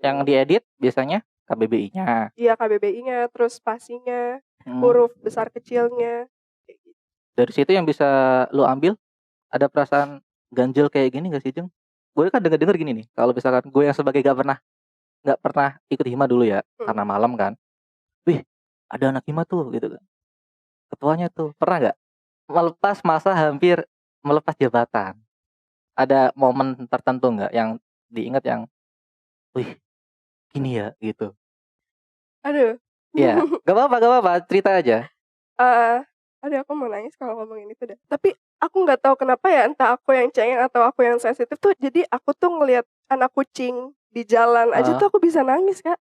Yang diedit biasanya KBBI-nya. Iya, KBBI-nya, terus spasinya, huruf besar kecilnya. Dari situ yang bisa lu ambil, ada perasaan ganjel kayak gini gak sih, Jeng? Gue kan denger gini nih, kalau misalkan gue yang sebagai gak pernah ikut hima dulu ya, karena malam kan. Wih, ada anak hima tuh gitu kan. Ketuanya tuh, pernah gak melepas masa hampir melepas jabatan? Ada momen tertentu gak yang diingat yang, wih, gini ya gitu? Aduh. Iya, gak apa-apa, cerita aja. Aduh, aku mau nangis kalau ngomongin itu dah. Tapi aku nggak tahu kenapa ya, entah aku yang cengeng atau aku yang sensitif tuh, jadi aku tuh ngelihat anak kucing di jalan aja tuh aku bisa nangis, Kak.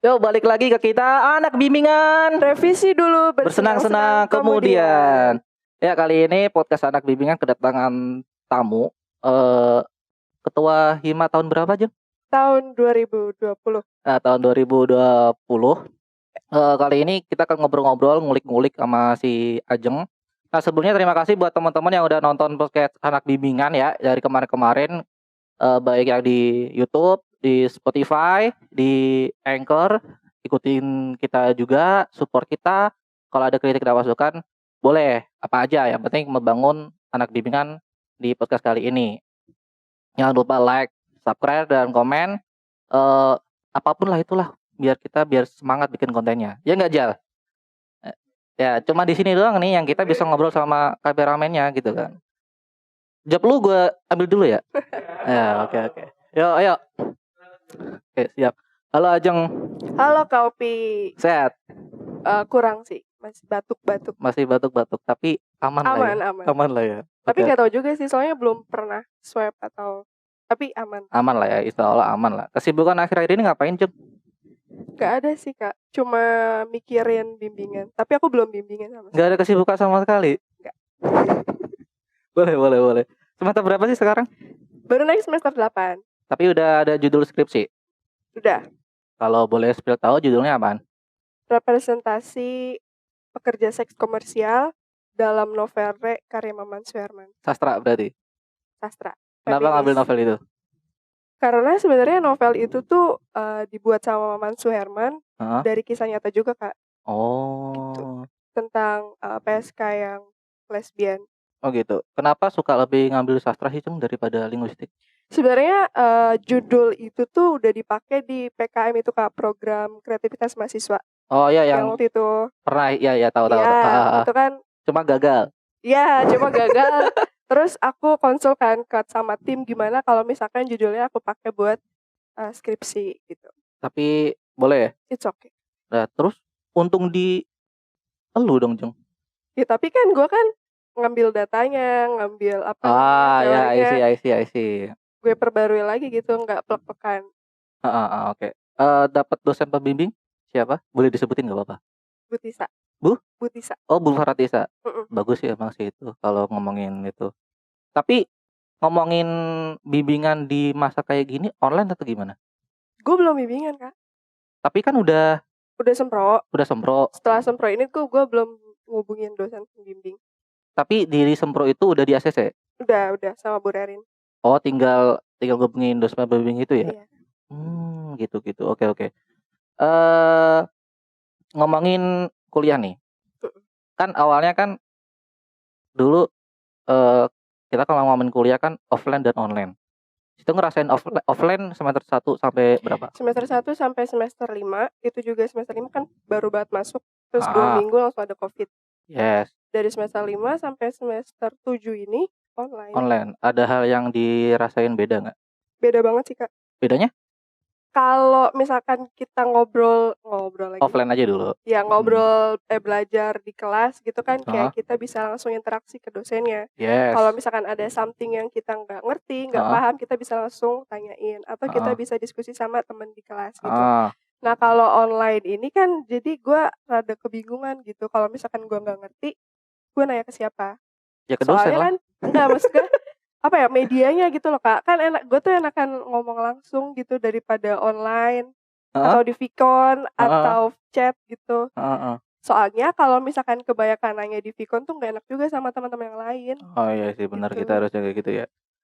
Yuk balik lagi ke kita anak bimbingan. Revisi dulu, bersenang-senang kemudian. Ya, kali ini podcast anak bimbingan kedatangan tamu. Ketua Hima tahun berapa, Jeng? Tahun 2020. Nah, tahun 2020. Kali ini kita akan ngobrol-ngobrol, ngulik-ngulik sama si Ajeng. Nah, sebelumnya terima kasih buat teman-teman yang udah nonton podcast anak bimbingan ya dari kemarin-kemarin, baik yang di YouTube, di Spotify, di Anchor. Ikutin kita juga, support kita. Kalau ada kritik dan masukan, boleh apa aja. Yang penting membangun anak bimbingan di podcast kali ini. Jangan lupa like, subscribe, dan komen. Apapun lah itulah, biar semangat bikin kontennya. Ya nggak, Jal? Ya, cuma di sini doang nih yang kita bisa ngobrol sama kameramennya gitu kan. Job lu gue ambil dulu ya. Ya, oke. Yo, ayo. Oke, siap. Halo Ajeng. Halo Kak Opi. Sehat? Kurang sih, masih batuk-batuk. Masih batuk-batuk, tapi aman lah ya. Tapi nggak tahu juga sih, soalnya belum pernah swab atau, tapi aman. Aman lah ya, insya Allah aman lah. Kesibukan akhir-akhir ini ngapain, Jeng? Gak ada sih, Kak. Cuma mikirin bimbingan. Tapi aku belum bimbingan sama sekali. Gak ada kesibukan sama sekali? Gak. Boleh. Semester berapa sih sekarang? Baru naik semester 8. Tapi udah ada judul skripsi? Udah. Kalau boleh spill tahu judulnya apaan? Representasi pekerja seks komersial dalam novel karya Maman Suherman. Sastra berarti? Sastra. Kenapa ngambil novel itu? Karena sebenarnya novel itu tuh dibuat sama Maman Suherman dari kisah nyata juga, Kak. Oh. Gitu. Tentang PSK yang lesbian. Oh gitu. Kenapa suka lebih ngambil sastra sih, Cung, daripada linguistik? Sebenarnya judul itu tuh udah dipakai di PKM itu, Kak, program kreativitas mahasiswa. Oh iya, yang waktu itu pernah ya tahu. Itu kan cuma gagal. Iya, cuma gagal. Terus aku konsul kan sama tim gimana kalau misalkan judulnya aku pakai buat skripsi gitu. Tapi boleh ya? It's okay. Nah, terus untung di elu dong, Jeng. Ya tapi kan gue kan ngambil datanya, ngambil apa ya, I see. Gue perbarui lagi gitu, nggak plek-plekan. Oke. Dapat dosen pembimbing siapa? Boleh disebutin nggak apa-apa? Butisa. Butisa. Oh, Bu Faratisa. Bagus sih emang sih itu kalau ngomongin itu. Tapi ngomongin bimbingan di masa kayak gini online atau gimana? Gue belum bimbingan, Kak. Tapi kan udah sempro. Setelah sempro ini gue belum ngubungin dosen pembimbing. Tapi di sempro itu udah di ACC? Udah sama Bu Rerin. Oh, tinggal ngubungin dosen pembimbing itu ya? Iya. Gitu. Oke. Ngomongin kuliah nih. Kan awalnya kan dulu kita kalau ngomongin kuliah kan offline dan online. Itu ngerasain offline semester 1 sampai berapa? Semester 1 sampai semester 5. Itu juga semester 5 kan baru banget masuk. Terus 2 minggu langsung ada COVID. Yes. Dari semester 5 sampai semester 7 ini online. Ada hal yang dirasain beda nggak? Beda banget sih, Kak. Bedanya? Kalau misalkan kita ngobrol lagi. Offline aja dulu. Ya ngobrol belajar di kelas gitu kan Heeh. kayak kita bisa langsung interaksi ke dosennya. Yes. Kalau misalkan ada something yang kita nggak ngerti, nggak Heeh. paham, kita bisa langsung tanyain atau kita Heeh. bisa diskusi sama teman di kelas gitu. Ah, Nah kalau online ini kan jadi gue rada kebingungan gitu. Kalau misalkan gue nggak ngerti, gue nanya ke siapa? ya ke dosen Soalnya lah. kan enggak maksudnya apa ya medianya gitu loh Kak. Kan gue tuh enakan ngomong langsung gitu daripada online Heeh. atau di Vicon Heeh. atau chat gitu. Heeh. Soalnya kalau misalkan kebanyakan nanya di Vicon tuh nggak enak juga sama teman-teman yang lain. Oh iya sih benar, Gitu. kita harus jaga gitu ya.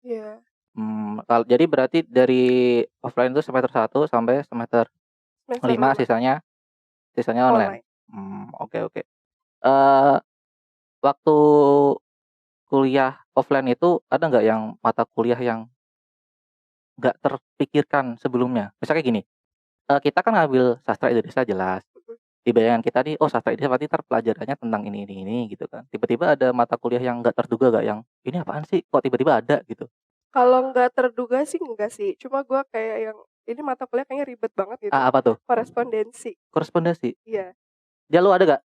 Iya. Jadi berarti dari offline itu semester 1 sampai semester Semester 5 5 sisanya online. online. Oke. Waktu kuliah offline itu ada nggak yang mata kuliah yang nggak terpikirkan sebelumnya? Misalnya gini, kita kan ngambil sastra Indonesia jelas. Di bayangan kita nih, oh sastra Indonesia berarti ntar pelajarannya tentang ini gitu kan. Tiba-tiba ada mata kuliah yang nggak terduga nggak, yang ini apaan sih? Kok tiba-tiba ada gitu? Kalau nggak terduga sih enggak sih. Cuma gue kayak yang ini mata kuliah kayaknya ribet banget gitu. Apa tuh? Korespondensi. Korespondensi. Iya. Dia lu ada gak?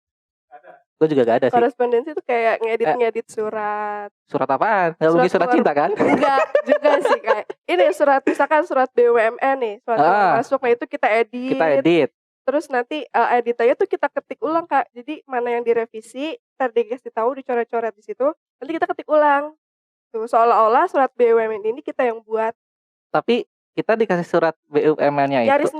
Gue juga gak ada sih. Korespondensi tuh kayak ngedit surat. Surat apaan? Gak mungkin surat cinta kan? Enggak juga sih kayak ini surat misalkan surat BUMN nih, surat yang masuk, nah itu kita edit. Terus nanti editannya tuh kita ketik ulang Kak. Jadi mana yang direvisi, ntar dikasih tahu dicoret-coret di situ, nanti kita ketik ulang. Tuh seolah-olah surat BUMN ini kita yang buat. Tapi kita dikasih surat BUMN-nya itu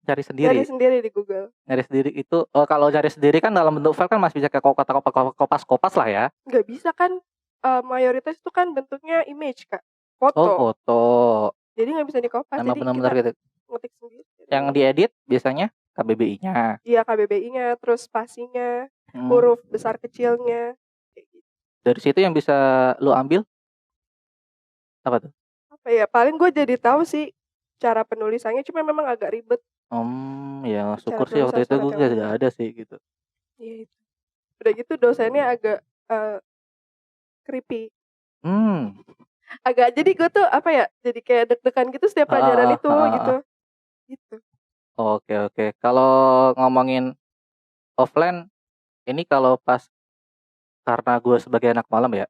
cari sendiri di Google. Nyari sendiri itu kalau cari sendiri kan dalam bentuk file kan masih bisa kayak kopas lah ya. Nggak bisa kan, mayoritas itu kan bentuknya image Kak, Oh foto. foto. Jadi nggak bisa dikopas, Emang jadi benar-benar kita gitu. ngetik sendiri. Yang diedit biasanya KBBI-nya. Iya KBBI-nya, terus spasinya, huruf besar kecilnya. Kayak gitu. Dari situ yang bisa lu ambil apa tuh? Apa ya, paling gue jadi tahu sih cara penulisannya, cuma memang agak ribet. Ya syukur sih waktu itu gue gak ada sih gitu. Iya itu. Udah gitu dosennya agak creepy. Agak jadi gue tuh apa ya, jadi kayak deg-degan gitu setiap pelajaran itu gitu. Gitu. Oke. Kalau ngomongin offline ini kalau pas karena gue sebagai anak malam ya,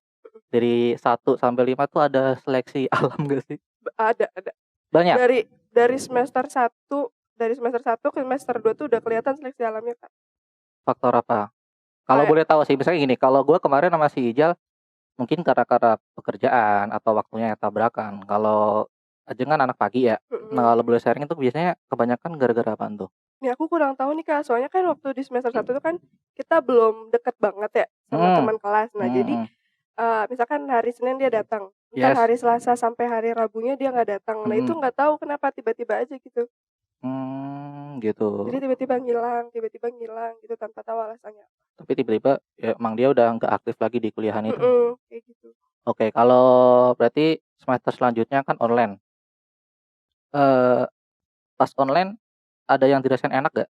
dari 1 sampai 5 tuh ada seleksi alam gak sih? Ada. Banyak. Dari semester 1 ke semester 2 tuh udah kelihatan seleksi alamnya Kak. Faktor apa? Kalau boleh tahu sih, misalnya gini, kalau gue kemarin sama si Ijal mungkin karena pekerjaan atau waktunya yang tabrakan. Kalau Ajeng kan anak pagi ya. Nah kalau boleh sharing itu biasanya kebanyakan gara-gara apaan tuh? Nih aku kurang tahu nih Kak, soalnya kan waktu di semester 1 itu kan kita belum deket banget ya sama teman kelas. Nah jadi misalkan hari Senin dia datang, ntar hari Selasa sampai hari Rabunya dia nggak datang. Nah itu nggak tahu kenapa tiba-tiba aja gitu. Gitu. Jadi tiba-tiba ngilang gitu tanpa tahu alasannya. Tapi tiba-tiba ya emang dia udah nggak aktif lagi di kuliahan itu. Kayak gitu. Oke, kalau berarti semester selanjutnya kan online. Pas online ada yang dirasain enak gak?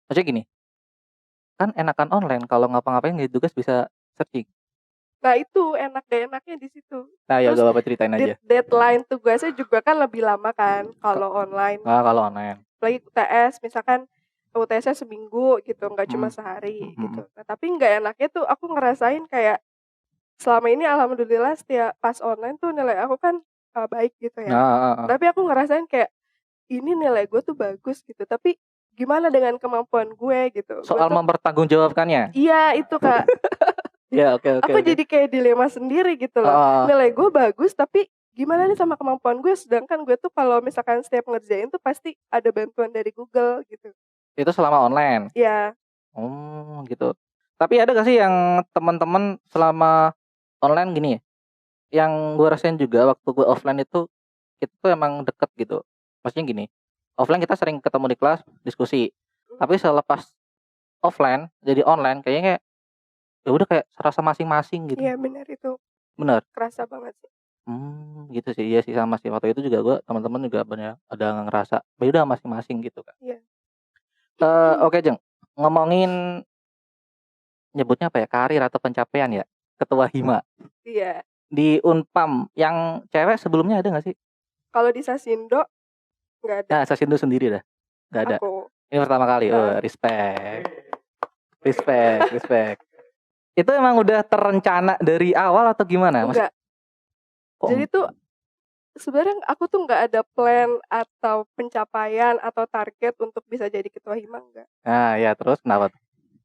Maksudnya gini, kan enakan online kalau ngapa-ngapain ngerjain tugas bisa searching. Nah itu enak gak enaknya di situ. Nah ya gak apa-apa, ceritain aja. Deadline tugasnya juga kan lebih lama kan kalau online. Kalau online. Apalagi UTS misalkan UTS-nya seminggu gitu, nggak cuma sehari gitu. Nah tapi nggak enaknya tuh aku ngerasain kayak selama ini alhamdulillah setiap pas online tuh nilai aku kan baik gitu ya. Tapi aku ngerasain kayak ini nilai gue tuh bagus gitu, tapi gimana dengan kemampuan gue gitu. Soal mempertanggungjawabkannya? Iya itu Kak. Ya oke. Aku jadi kayak dilema sendiri gitu loh. Nilai gue bagus tapi gimana nih sama kemampuan gue, sedangkan gue tuh kalau misalkan setiap ngerjain tuh pasti ada bantuan dari Google gitu. Itu selama online? Iya. Gitu. Tapi ada gak sih yang teman-teman selama online gini ya, yang gue rasain juga waktu gue offline itu kita tuh emang deket gitu. Maksudnya gini, offline kita sering ketemu di kelas diskusi, tapi selepas offline jadi online kayaknya ya udah kayak serasa masing-masing gitu. Iya benar itu. Benar. Kerasa banget sih. Gitu sih. Iya sih sama sih, waktu itu juga gue teman-teman juga banyak ada ngerasa ya udah masing-masing gitu kan. Iya. Oke Jeng, ngomongin nyebutnya apa ya, karir atau pencapaian ya, ketua hima. Iya. Di Unpam yang cewek sebelumnya ada nggak sih? Kalau di Sasindo Nggak ada. Nah, Sasindo sendiri dah. Nggak ada. Aku. Ini pertama kali. Oh, respect. Respect. Itu emang udah terencana dari awal atau gimana? Enggak. Jadi tuh sebenarnya aku tuh nggak ada plan atau pencapaian atau target untuk bisa jadi ketua hima, enggak. Nah, ya terus kenapa tuh?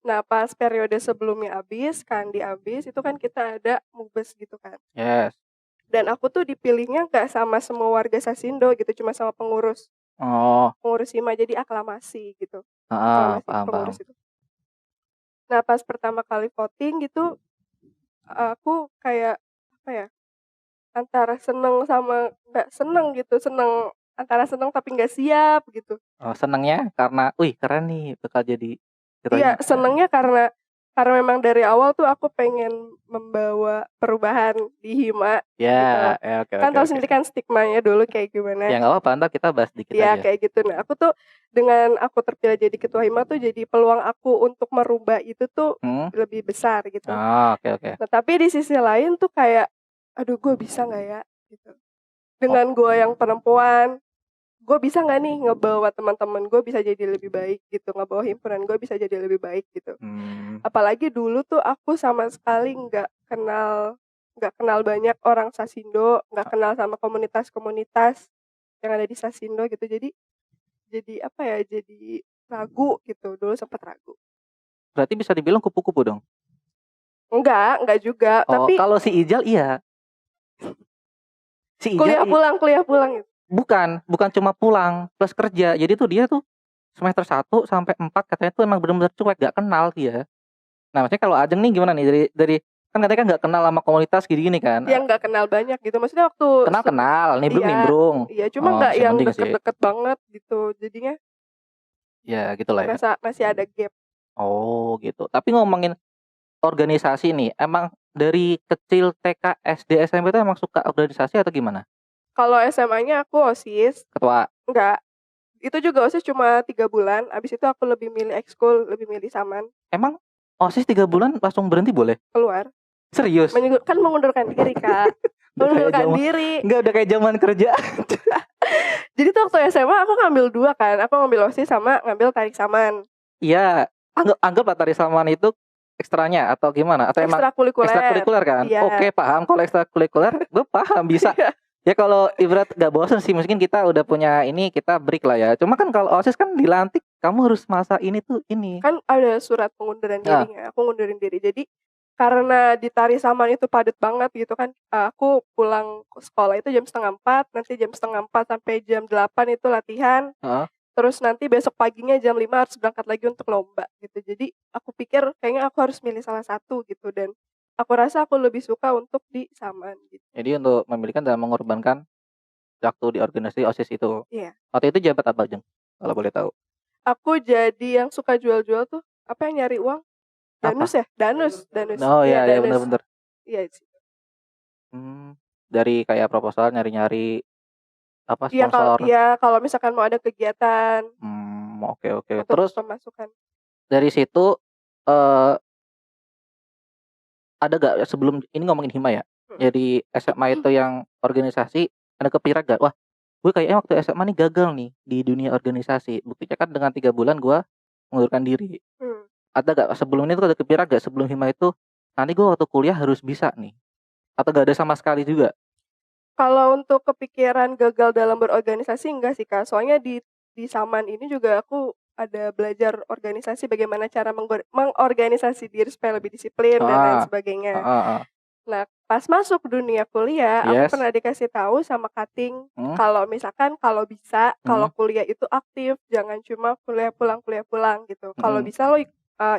Nah, pas periode sebelumnya habis, itu kan kita ada mubes gitu kan. Yes. Dan aku tuh dipilihnya nggak sama semua warga Sasindo gitu, cuma sama pengurus. Oh. Pengurus hima, jadi aklamasi gitu. Paham. Pengurus itu. Nah, pas pertama kali voting gitu, aku kayak apa ya? Antara seneng sama nggak seneng gitu, antara seneng tapi nggak siap gitu. Oh, senengnya karena, wih keren nih bakal jadi ketua Iya, hima. senengnya karena memang dari awal tuh aku pengen membawa perubahan di hima. Ya, gitu. ya oke. Kan tahu sendiri kan stigmanya dulu kayak gimana. Ya nggak apa-apa, ntar kita bahas dikit Ya aja. kayak gitu. Nah, aku tuh dengan aku terpilih jadi ketua hima tuh jadi peluang aku untuk merubah itu tuh lebih besar gitu. Oh, oke. Nah, tapi di sisi lain tuh kayak, aduh gue bisa nggak ya gitu. Dengan gue yang perempuan, gue bisa nggak nih ngebawa teman-teman gue bisa jadi lebih baik gitu, ngebawa himpunan gue bisa jadi lebih baik gitu. Apalagi dulu tuh aku sama sekali nggak kenal banyak orang Sasindo, nggak kenal sama komunitas-komunitas yang ada di Sasindo gitu. Jadi apa ya, jadi ragu gitu, dulu sempat ragu. Berarti bisa dibilang kupu-kupu dong? Enggak juga. Oh, tapi kalau si Ijal iya. Si Ijal kuliah pulang gitu. Bukan cuma pulang plus kerja. Jadi tuh dia tuh semester 1 sampai 4 katanya tuh emang benar-benar cuek, gak kenal dia. Nah, maksudnya kalau Ajeng nih gimana nih dari kan katanya kan gak kenal sama komunitas gini-gini kan? Yang gak kenal banyak gitu. Maksudnya waktu kenal, nimbrung. Iya, cuma gak yang deket-deket banget gitu. Jadinya ya gitu lah ya. Masih ada gap. Oh gitu. Tapi ngomongin organisasi nih, emang dari kecil TK, SD, SMP itu emang suka organisasi atau gimana? Kalau SMA-nya aku OSIS. Ketua? Enggak. Itu juga OSIS cuma 3 bulan. Abis itu aku lebih milih ekskul, lebih milih saman. Emang OSIS 3 bulan langsung berhenti boleh? Keluar. Serius? Kan mengundurkan diri, Kak. Mengundurkan diri. Enggak, udah kayak zaman kerja. Jadi tuh waktu SMA aku ngambil 2 kan. Aku ngambil OSIS sama ngambil tarik saman. Iya. Anggaplah tarik saman itu ekstranya atau gimana? Atau emang ekstrakurikuler kan? Iya. Oke, paham. Kalau ekstrakurikuler gue paham bisa. Ya kalau ibarat gak bosan sih, mungkin kita udah punya ini, kita break lah ya. Cuma kan kalau OSIS kan dilantik, kamu harus masa ini tuh ini. Kan ada surat pengunduran dirinya. Aku ngundurin diri. Jadi karena di tari saman itu padat banget gitu kan, aku pulang ke sekolah itu jam 3:30, nanti jam 3:30 sampai jam 8 itu latihan. Terus nanti besok paginya jam 5 harus berangkat lagi untuk lomba gitu. Jadi aku pikir kayaknya aku harus milih salah satu gitu, dan aku rasa aku lebih suka untuk di saman gitu. Jadi untuk memilihkan dan mengorbankan waktu di organisasi OSIS itu. Iya. Waktu itu jabat apa, Jeng? Kalau boleh tahu. Aku jadi yang suka jual-jual tuh, apa yang nyari uang? Danus ya? Danus. Oh iya, benar-benar. Iya sih. Dari kayak proposal nyari-nyari apa sponsor. Iya, kalau misalkan mau ada kegiatan. Oke. Terus pemasukan. Dari situ ada gak sebelum ini ngomongin hima ya? Jadi SMA itu yang organisasi, ada kepikiran gak? Wah, gue kayaknya waktu SMA nih gagal nih di dunia organisasi. Buktinya kan dengan 3 bulan gue mengundurkan diri. Ada gak sebelum ini tuh ada kepikiran gak sebelum hima itu nanti gue waktu kuliah harus bisa nih? Atau gak ada sama sekali juga? Kalau untuk kepikiran gagal dalam berorganisasi enggak sih, Kak. Soalnya di saman ini juga aku ada belajar organisasi, bagaimana cara mengorganisasi diri supaya lebih disiplin dan lain sebagainya. Nah, pas masuk dunia kuliah, aku pernah dikasih tahu sama Kating, kalau misalkan kalau bisa, kalau kuliah itu aktif, jangan cuma kuliah pulang gitu. Kalau bisa lo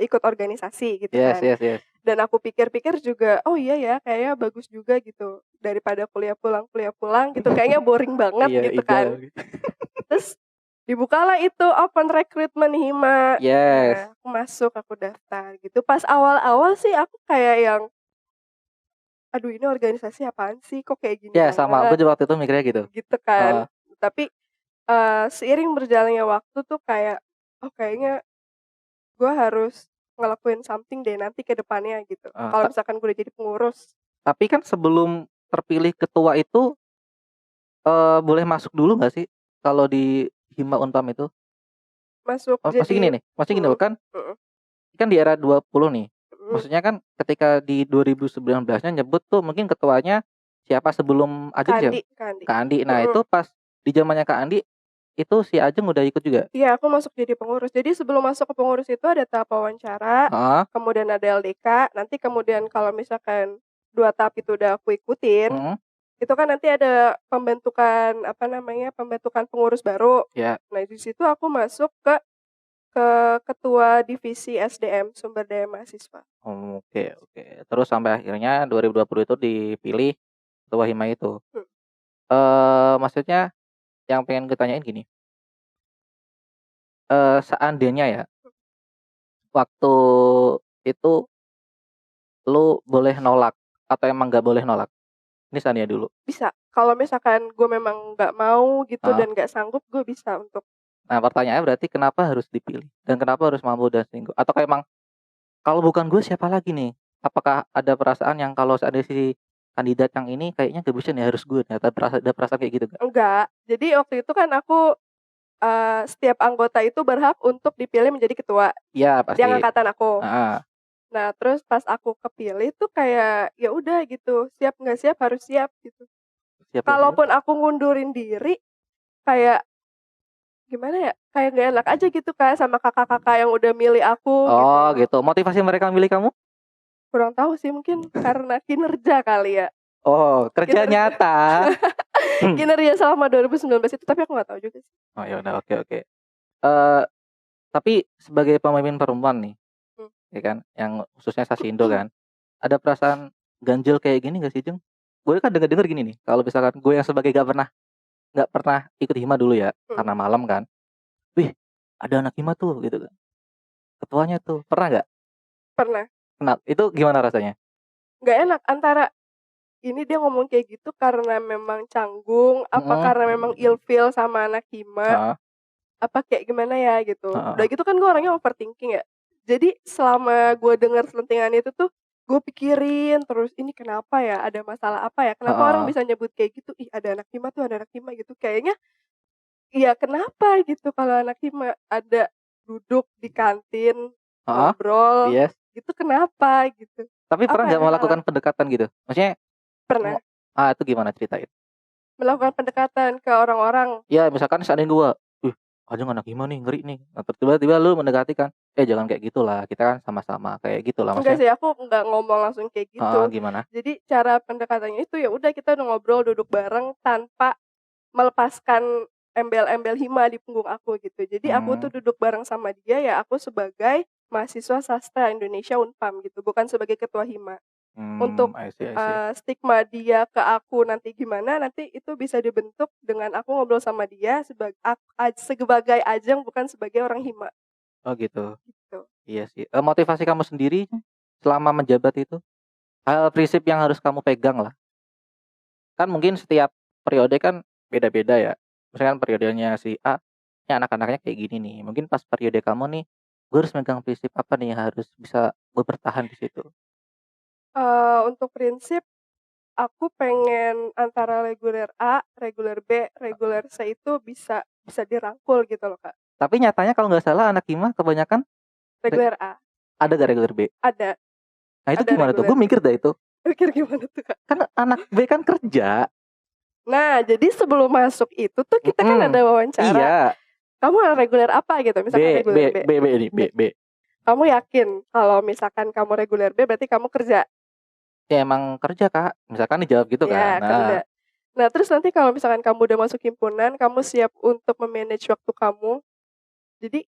ikut organisasi gitu kan. Yes. Dan aku pikir-pikir juga, oh iya ya, kayaknya bagus juga gitu. Daripada kuliah pulang gitu, kayaknya boring banget gitu kan. Terus dibukalah itu open recruitment hima. Yes. Nah, aku masuk, aku daftar gitu. Pas awal-awal sih aku kayak yang, aduh ini organisasi apaan sih, kok kayak gini ya sama, aku juga waktu itu mikirnya gitu. Gitu kan. Tapi seiring berjalannya waktu tuh kayak, oh kayaknya gue harus ngelakuin something deh nanti ke depannya gitu. Kalau misalkan gue udah jadi pengurus. Tapi kan sebelum terpilih ketua itu boleh masuk dulu gak sih? kalau di Hima Unpam itu? Masuk Masih gini jadi nih, masih gini loh kan mhm kan di era 20 nih. mhm, Maksudnya kan ketika di 2019-nya nyebut tuh mungkin ketuanya siapa sebelum Ajeng siapa? Kak Andi, Kak Andi. Nah, mhm. itu pas di zamannya Kak Andi itu si Ajeng udah ikut juga? Iya, aku masuk jadi pengurus. Jadi sebelum masuk ke pengurus itu ada tahap wawancara, Heeh, kemudian ada LDK, nanti kemudian kalau misalkan 2 tahap itu udah aku ikutin, mhm, itu kan nanti ada pembentukan, apa namanya, pembentukan pengurus baru. ya. Nah, di situ aku masuk ke ketua divisi SDM, sumber daya mahasiswa. Oke oke. Terus sampai akhirnya 2020 itu dipilih ketua Hima itu. Mhm. Maksudnya yang pengen gue tanyain gini, seandainya ya, waktu itu lu boleh nolak atau emang nggak boleh nolak? Ini seandainya dulu. Bisa, kalau misalkan gue memang nggak mau gitu Heeh. dan nggak sanggup, gue bisa untuk Nah, pertanyaannya berarti kenapa harus dipilih? Dan kenapa harus mampu dan selingkuh? Atau emang kalau bukan gue siapa lagi nih? Apakah ada perasaan yang kalau seandainya si kandidat yang ini kayaknya gak bisa nih harus gue nih, atau ada perasaan kayak gitu nggak? enggak. Jadi waktu itu kan aku, setiap anggota itu berhak untuk dipilih menjadi ketua, Iya yang pasti, angkatan aku. heeh, Nah, terus pas aku kepilih tuh kayak, ya udah gitu, siap nggak siap harus siap gitu. siap gak siap? Kalaupun aku ngundurin diri, kayak gimana ya, kayak nggak enak aja gitu Kak, sama kakak-kakak yang udah milih aku gitu Oh loh. gitu, motivasi mereka milih kamu? Kurang tahu sih, mungkin karena kinerja kali ya, Oh, kerja kinerja nyata. kinerja selama 2019 itu, tapi aku nggak tahu juga sih. Oh ya udah, oke oke. Eee, tapi sebagai pemimpin perempuan nih, Mmm. ya kan, yang khususnya Sasindo kan, ada perasaan ganjil kayak gini gak sih, Jeng? Gue kan denger-denger gini nih, kalau misalkan gue yang sebagai nggak pernah ikut hima dulu ya, Mhm, karena malam kan, "Wih, ada anak hima tuh," gitu kan, "ketuanya tuh." Pernah nggak? pernah. Itu gimana rasanya? Nggak enak antara, ini dia ngomong kayak gitu karena memang canggung, apa Mhm, karena memang ilfeel sama anak hima, heeh, apa kayak gimana ya gitu. Udah heeh, gitu kan gue orangnya overthinking ya. Jadi selama gue dengar selentingan itu tuh, gue pikirin terus, "Ini kenapa ya? Ada masalah apa ya? Kenapa orang heeh, bisa nyebut kayak gitu? Ih, ada anak hima tuh, ada anak hima," gitu. Kayaknya, ya kenapa gitu kalau anak hima ada duduk di kantin, heeh, ngobrol, iya. itu kenapa gitu. Tapi pernah Apa nggak yang salah? melakukan pendekatan gitu? Maksudnya Pernah itu gimana ceritain? melakukan pendekatan ke orang-orang. Ya misalkan seandainya gua, "Wih, Ajeng anak hima nih, ngeri nih." Nah, tiba-tiba lu mendekati kan, jangan kayak gitulah, kita kan sama-sama." Kayak gitulah Enggak maksudnya, sih, aku enggak ngomong langsung kayak heeh, gitu. gimana? Jadi cara pendekatannya itu ya udah kita udah ngobrol, duduk bareng tanpa melepaskan embel-embel hima di punggung aku gitu. Jadi aku Mmm, tuh duduk bareng sama dia ya aku sebagai mahasiswa sastra Indonesia Unpam gitu, bukan sebagai ketua hima. Untuk, I see I see. stigma dia ke aku nanti gimana, nanti itu bisa dibentuk dengan aku ngobrol sama dia sebagai ajeng bukan sebagai orang hima, Oh gitu, gitu. iya sih. Motivasi kamu sendiri selama menjabat itu, hal prinsip yang harus kamu pegang lah. Kan mungkin setiap periode kan beda-beda ya. Misalkan periodenya si A, ini anak-anaknya kayak gini nih. Mungkin pas periode kamu nih, gue harus megang prinsip apa nih yang harus bisa gue bertahan di situ? Untuk prinsip, aku pengen antara reguler A, reguler B, reguler C itu bisa bisa dirangkul gitu loh, Kak. Tapi nyatanya kalau nggak salah anak hima kebanyakan re Reguler A, ada gak reguler B? ada Nah itu ada gimana tuh? reguler Gue B. mikir dah itu. Pikir gimana tuh, Kak? Kan anak B kan kerja. Nah, jadi sebelum masuk itu tuh kita kan Mhm. ada wawancara, Iya. "Kamu reguler apa?" gitu, misalkan B reguler B B. B B nih, B. B. "Kamu yakin kalau misalkan kamu reguler B berarti kamu kerja?" Ya emang kerja, Kak. Misalkan dijawab gitu kan. "Iya, Nah, kerja." Nah, terus nanti kalau misalkan kamu udah masuk himpunan, kamu siap untuk me-manage waktu kamu. Jadi,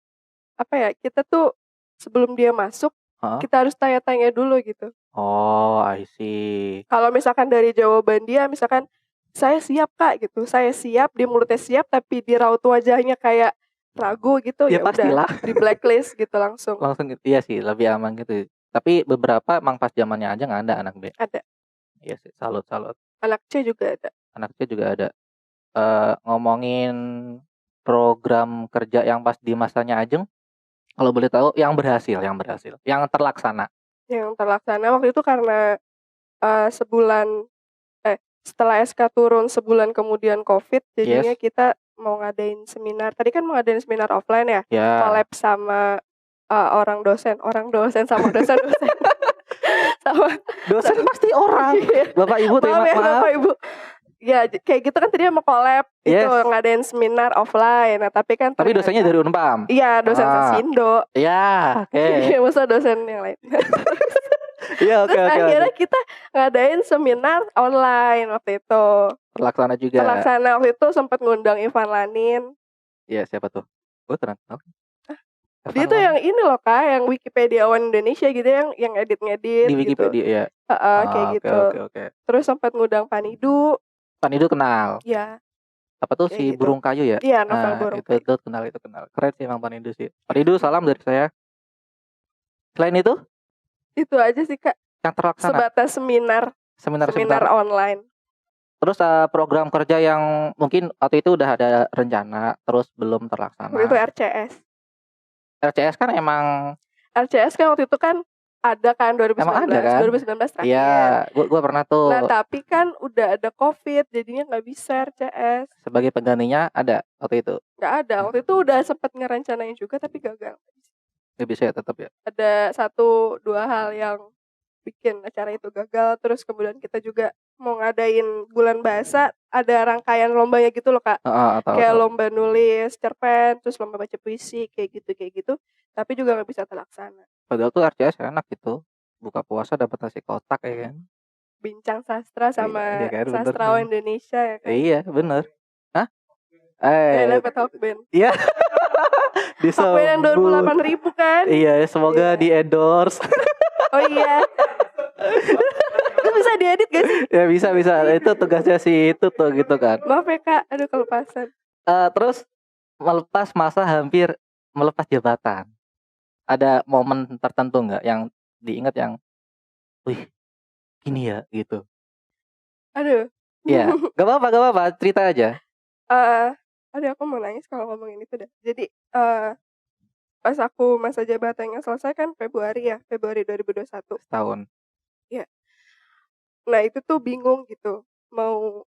apa ya, kita tuh sebelum dia masuk, heeh. kita harus tanya-tanya dulu gitu. Oh, I see. Kalau misalkan dari jawaban dia misalkan, "Saya siap Kak," gitu, "saya siap," di mulutnya siap tapi di raut wajahnya kayak ragu gitu, Ya ya udah pastilah. di-blacklist gitu langsung. Langsung iya sih, lebih aman gitu. Tapi beberapa emang pas zamannya aja nggak ada anak B. Ada, Iya sih, salut salut. anak C juga ada. Anak C juga ada. Ngomongin program kerja yang pas di masanya Ajeng, kalau boleh tahu yang terlaksana? Yang terlaksana waktu itu karena, sebulan setelah SK turun sebulan kemudian Covid, jadinya Yes? kita mau ngadain seminar. Tadi kan mau ngadain seminar offline ya, Ya. collab sama orang dosen sama dosen-dosen. Sama Dosen pasti orang. Iya. Bapak Ibu terima Maaf ya maaf. Bapak Ibu. Ya kayak gitu kan tadi mau collab Yes. itu ngadain seminar offline. Nah, tapi kan Tapi dosennya dari ternyata Unpam. iya dosen Ah. Sasindo. Ya, oke. Iya, masa dosen yang lain. Iya, oke Terus oke. akhirnya kita ngadain seminar online waktu itu. Terlaksana juga. Terlaksana waktu itu sempat ngundang Ivan Lanin. Iya, siapa tuh? Gue ternyata. Dia tuh yang ini loh Kak, yang Wikipediawan Indonesia gitu yang edit-ngedit di gitu. Wikipedia ya. Kayak Oke, gitu. Oke. Terus sempat ngundang Panidu. Panidu kenal. Ya, Apa tuh kayak si gitu. burung kayu ya? Iya, novel burung itu kenal. Keren sih emang Panidu sih. Panidu salam dari saya. Selain itu Itu aja sih Kak, yang terlaksana sebatas seminar seminar. online. Terus program kerja yang mungkin waktu itu udah ada rencana terus belum terlaksana. Waktu itu RCS. RCS kan emang RCS kan waktu itu kan ada kan 2019, emang ada kan? 2019 terakhir. Iya, gua pernah tuh. Nah, tapi kan udah ada COVID, jadinya nggak bisa RCS. Sebagai penggantinya ada waktu itu. Nggak ada. Waktu itu udah sempat ngerencanain juga tapi gagal. Nggak bisa ya tetap ya. Ada 1-2 hal yang bikin acara itu gagal. Terus kemudian kita juga mau ngadain bulan bahasa, ada rangkaian lombanya gitu loh Kak. Kayak lomba nulis cerpen, terus lomba baca puisi, kayak gitu. Tapi juga nggak bisa terlaksana. Padahal tuh RCS enak gitu. Buka puasa dapat nasi kotak ya kan. Bincang sastra sama Iya kan, sastrawan Indonesia ya kan. Iya, bener. Hah? Dapat Hokben. Iya. Hokben yang 28.000 kan? Iya, semoga di endorse. Oh iya. Itu bisa diedit gak sih? Ya bisa. Itu tugasnya sih itu tuh gitu kan. Maaf ya Kak, aduh kelepasan. Terus hampir melepas jabatan. Ada momen tertentu nggak yang diingat yang, wih, gini ya gitu. Aduh. Iya, gak apa-apa, cerita aja. Aduh aku mau nangis kalau ngomongin itu dah. Jadi pas aku masa jabatannya selesai kan Februari 2021. Setahun. Iya. Nah itu tuh bingung gitu, mau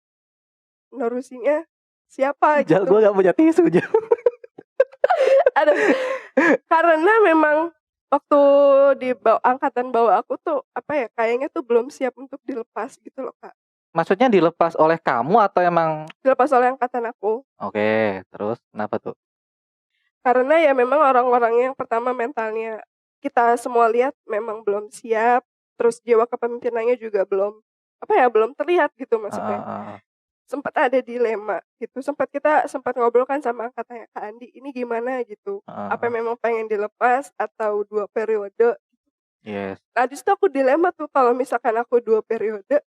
nerusinnya siapa gitu. Gue gak punya tisu aja. Aduh, karena memang waktu di angkatan bawah aku tuh apa ya, kayaknya tuh belum siap untuk dilepas gitu loh Kak. Maksudnya dilepas oleh kamu atau emang? Dilepas oleh angkatan aku. Oke, terus kenapa tuh? Karena ya memang orang-orang yang pertama mentalnya kita semua lihat memang belum siap, terus jiwa kepemimpinannya juga belum terlihat gitu maksudnya. Sempat ada dilema gitu, kita sempat ngobrol kan sama angkatannya Kak Andi, ini gimana gitu, apa memang pengen dilepas atau 2 periode. Yes. Nah disitu aku dilema tuh, kalau misalkan aku 2 periode,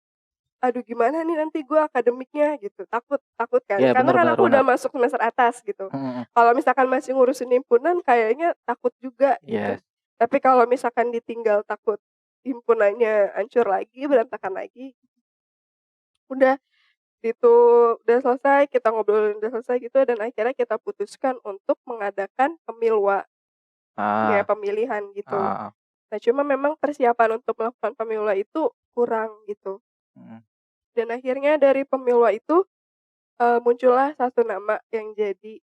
aduh gimana nih nanti gue akademiknya gitu, takut kan Ya, karena bener, kan aku udah masuk semester atas gitu. Kalau misalkan masih ngurusin himpunan kayaknya takut juga gitu. Yes. Tapi kalau misalkan ditinggal takut himpunannya hancur lagi, berantakan lagi. Udah itu udah selesai, kita ngobrolin udah selesai gitu, dan akhirnya kita putuskan untuk mengadakan pemilwa, kayak pemilihan gitu. Nah cuma memang persiapan untuk melakukan pemilwa itu kurang gitu. Dan akhirnya dari pemilwa itu muncullah satu nama yang jadi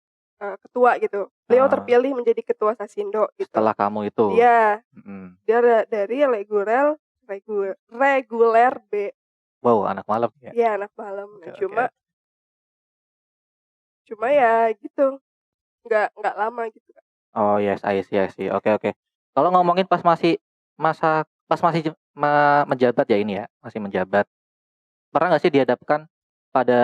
ketua gitu. Beliau terpilih menjadi ketua Sasindo gitu. Setelah kamu itu? Iya. Dia dari reguler B. Wow, anak malam ya? Iya, anak malam. Okay, Cuma ya gitu, nggak lama gitu. Oh yes, I see. Oke. Kalau ngomongin pas masih menjabat ya ini ya, masih menjabat, pernah nggak sih dihadapkan pada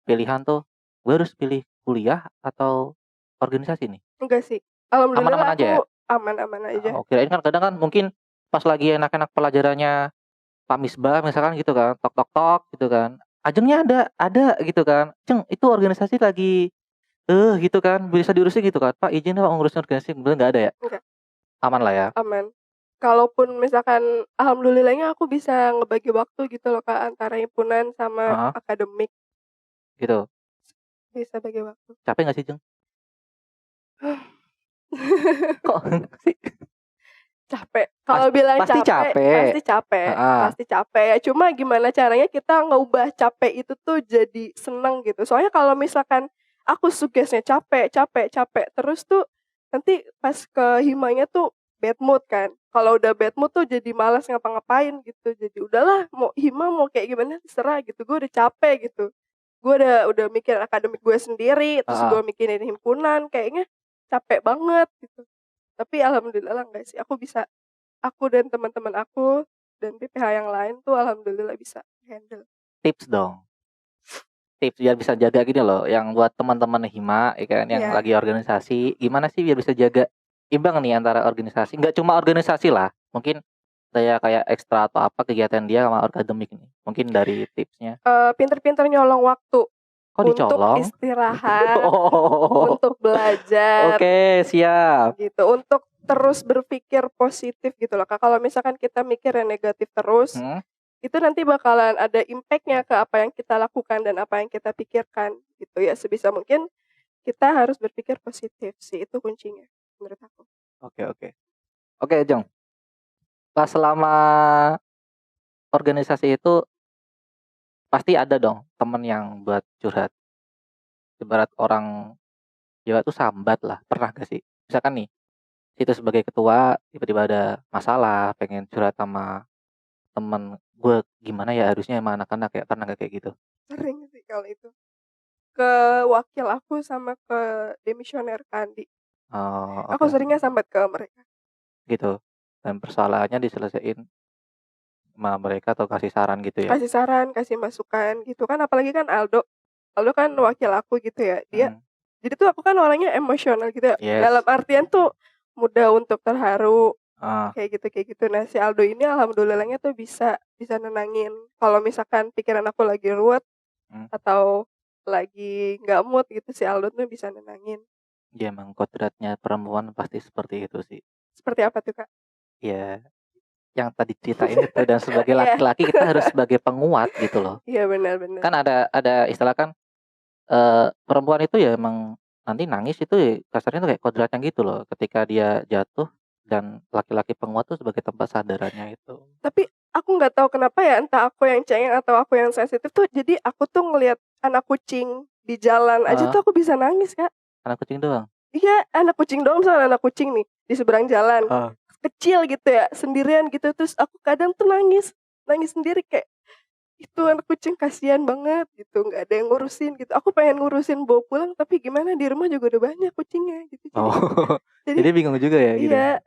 pilihan tuh, gue harus pilih kuliah atau organisasi nih? Enggak sih, alhamdulillah aman-aman aja ya? Aman-aman aja. Kirain kan kadang kan mungkin pas lagi enak-enak pelajarannya Pak Misbah misalkan gitu kan, tok gitu kan, ajengnya ada gitu kan, Ceng itu organisasi lagi gitu kan, bisa diurusin gitu kan, Pak izin Pak ngurusin organisasi, kemudian nggak ada ya? Enggak. Aman lah ya? Aman. Kalaupun misalkan alhamdulillahnya aku bisa ngebagi waktu gitu loh Kak, antara himpunan sama akademik. Gitu? Bisa bagi waktu. Capek nggak sih Jeng? Kok sih? Capek. Kalau bilang pasti capek. Pasti capek ya. Cuma gimana caranya kita ngubah capek itu tuh jadi seneng gitu. Soalnya kalau misalkan aku sugesnya capek terus tuh nanti pas ke himanya tuh bad mood kan. Kalau udah bad mood tuh jadi malas ngapa-ngapain gitu. Jadi udahlah mau hima mau kayak gimana terserah gitu. Gue udah capek gitu. Gue udah mikirin akademik gue sendiri, terus gue mikirin himpunan, kayaknya capek banget gitu. Tapi alhamdulillah enggak sih, aku dan teman-teman aku dan PPH yang lain tuh alhamdulillah bisa handle. Tips dong. Tips biar bisa jaga gini loh, yang buat teman-teman hima ya kan, yang lagi organisasi, gimana sih biar bisa jaga imbang nih antara organisasi, nggak cuma organisasi lah, mungkin kayak ekstra atau apa kegiatan dia sama akademik nih, mungkin dari tipsnya. Pinter-pinter nyolong waktu. Untuk istirahat, untuk belajar. Oke, siap. Gitu, untuk terus berpikir positif gitu loh Kak. Kalau misalkan kita mikir yang negatif terus, itu nanti bakalan ada impact-nya ke apa yang kita lakukan dan apa yang kita pikirkan gitu ya. Sebisa mungkin kita harus berpikir positif sih, itu kuncinya menurut aku. Oke, Jong. Pas selama organisasi itu pasti ada dong temen yang buat curhat. Ibarat orang Jawa tuh sambat lah, pernah gak sih? Misalkan nih, itu sebagai ketua tiba-tiba ada masalah, pengen curhat sama temen gue, gimana ya harusnya sama anak-anak ya, pernah gak kayak gitu? Sering sih kalau itu. Ke wakil aku sama ke demisioner Kandi. Aku seringnya sambat ke mereka. Gitu. Dan persoalannya diselesaikan sama mereka atau kasih saran gitu ya? Kasih saran, kasih masukan gitu kan, apalagi kan Aldo kan wakil aku gitu ya. Dia jadi tuh aku kan orangnya emosional gitu ya. Dalam artian tuh mudah untuk terharu. Kayak gitu. Nah, si Aldo ini alhamdulillahnya tuh bisa nenangin. Kalau misalkan pikiran aku lagi ruwet atau lagi nggak mood gitu, si Aldo tuh bisa nenangin. Ya emang kodratnya perempuan pasti seperti itu sih. Seperti apa tuh Kak? Ya, yang tadi ceritain itu, dan sebagai laki-laki kita harus sebagai penguat gitu loh. Iya benar. Kan ada istilah kan, perempuan itu ya emang nanti nangis itu ya, kasarnya tuh kayak kodratnya gitu loh. Ketika dia jatuh, dan laki-laki penguat tuh sebagai tempat sadarannya itu. Tapi aku nggak tahu kenapa ya, entah aku yang cengeng atau aku yang sensitif tuh, jadi aku tuh ngelihat anak kucing di jalan aja tuh aku bisa nangis Kak. Anak kucing doang? Iya, anak kucing doang, misalnya anak kucing nih di seberang jalan, kecil gitu ya, sendirian gitu, terus aku kadang tuh nangis sendiri kayak, itu anak kucing kasihan banget gitu, nggak ada yang ngurusin gitu. Aku pengen ngurusin bawa pulang, tapi gimana di rumah juga udah banyak kucingnya gitu. Jadi bingung juga ya gitu. Iya.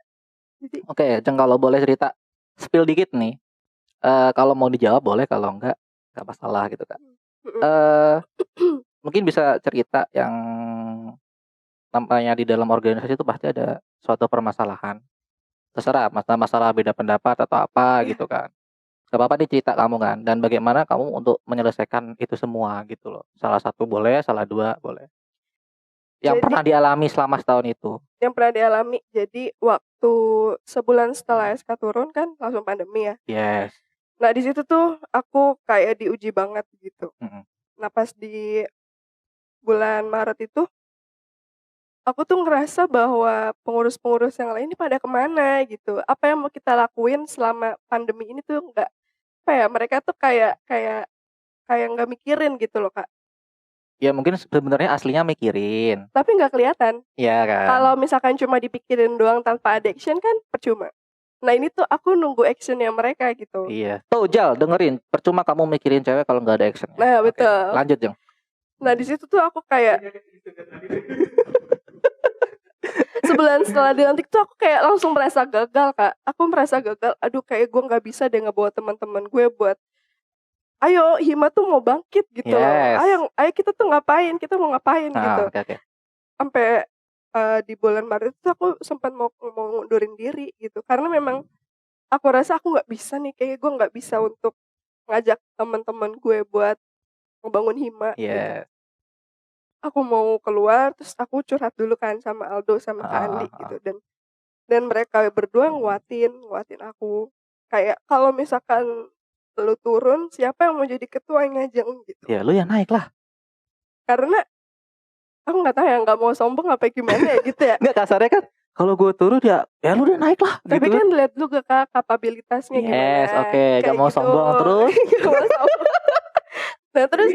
Oke, Jeng, kalau boleh cerita, spill dikit nih. Kalau mau dijawab boleh, kalau enggak masalah gitu Kak. Mungkin bisa cerita yang namanya di dalam organisasi itu pasti ada suatu permasalahan. Terserah masalah beda pendapat atau apa gitu kan. Gak apa-apa nih cerita kamu kan, dan bagaimana kamu untuk menyelesaikan itu semua gitu loh. Salah satu boleh, salah dua boleh. Yang pernah dialami selama setahun itu. Yang pernah dialami, jadi waktu sebulan setelah SK turun kan langsung pandemi ya. Yes. Nah di situ tuh aku kayak diuji banget gitu. Nah pas di bulan Maret itu, aku tuh ngerasa bahwa pengurus-pengurus yang lain ini pada kemana gitu. Apa yang mau kita lakuin selama pandemi ini tuh nggak, apa ya, mereka tuh kayak nggak mikirin gitu loh Kak. Ya mungkin sebenarnya aslinya mikirin, tapi nggak kelihatan. Iya kan. Kalau misalkan cuma dipikirin doang tanpa ada action kan percuma. Nah ini tuh aku nunggu actionnya mereka gitu. Iya. Tuh Jal, dengerin, percuma kamu mikirin cewek kalau nggak ada actionnya. Nah betul. Lanjut Jeng. Nah di situ tuh aku kayak sebulan setelah dilantik tuh aku kayak langsung merasa gagal Kak. Aku merasa gagal. Aduh kayak gue nggak bisa deh ngebawa teman-teman gue buat, ayo hima tuh mau bangkit gitu. Ayo kita tuh ngapain, kita mau ngapain gitu. Sampai di bulan Maret itu aku sempat mau ngundurin diri gitu, karena memang aku rasa aku nggak bisa nih, kayak gue nggak bisa untuk ngajak teman-teman gue buat ngebangun hima. Gitu. Aku mau keluar, terus aku curhat dulu kan sama Aldo sama Kak Andi gitu, dan mereka berdua nguatin aku kayak, kalau misalkan lu turun, siapa yang mau jadi ketua yang ngajeng gitu. Ya lu yang naik lah. Karena aku nggak tahu ya, nggak mau sombong apa gimana ya gitu ya. Nggak, kasarnya kan kalau gue turun ya lu udah naik lah. Tapi gitu kan lihat juga Kak kapabilitasnya gimana. Yes, oke. Gak mau sombong terus. Nah terus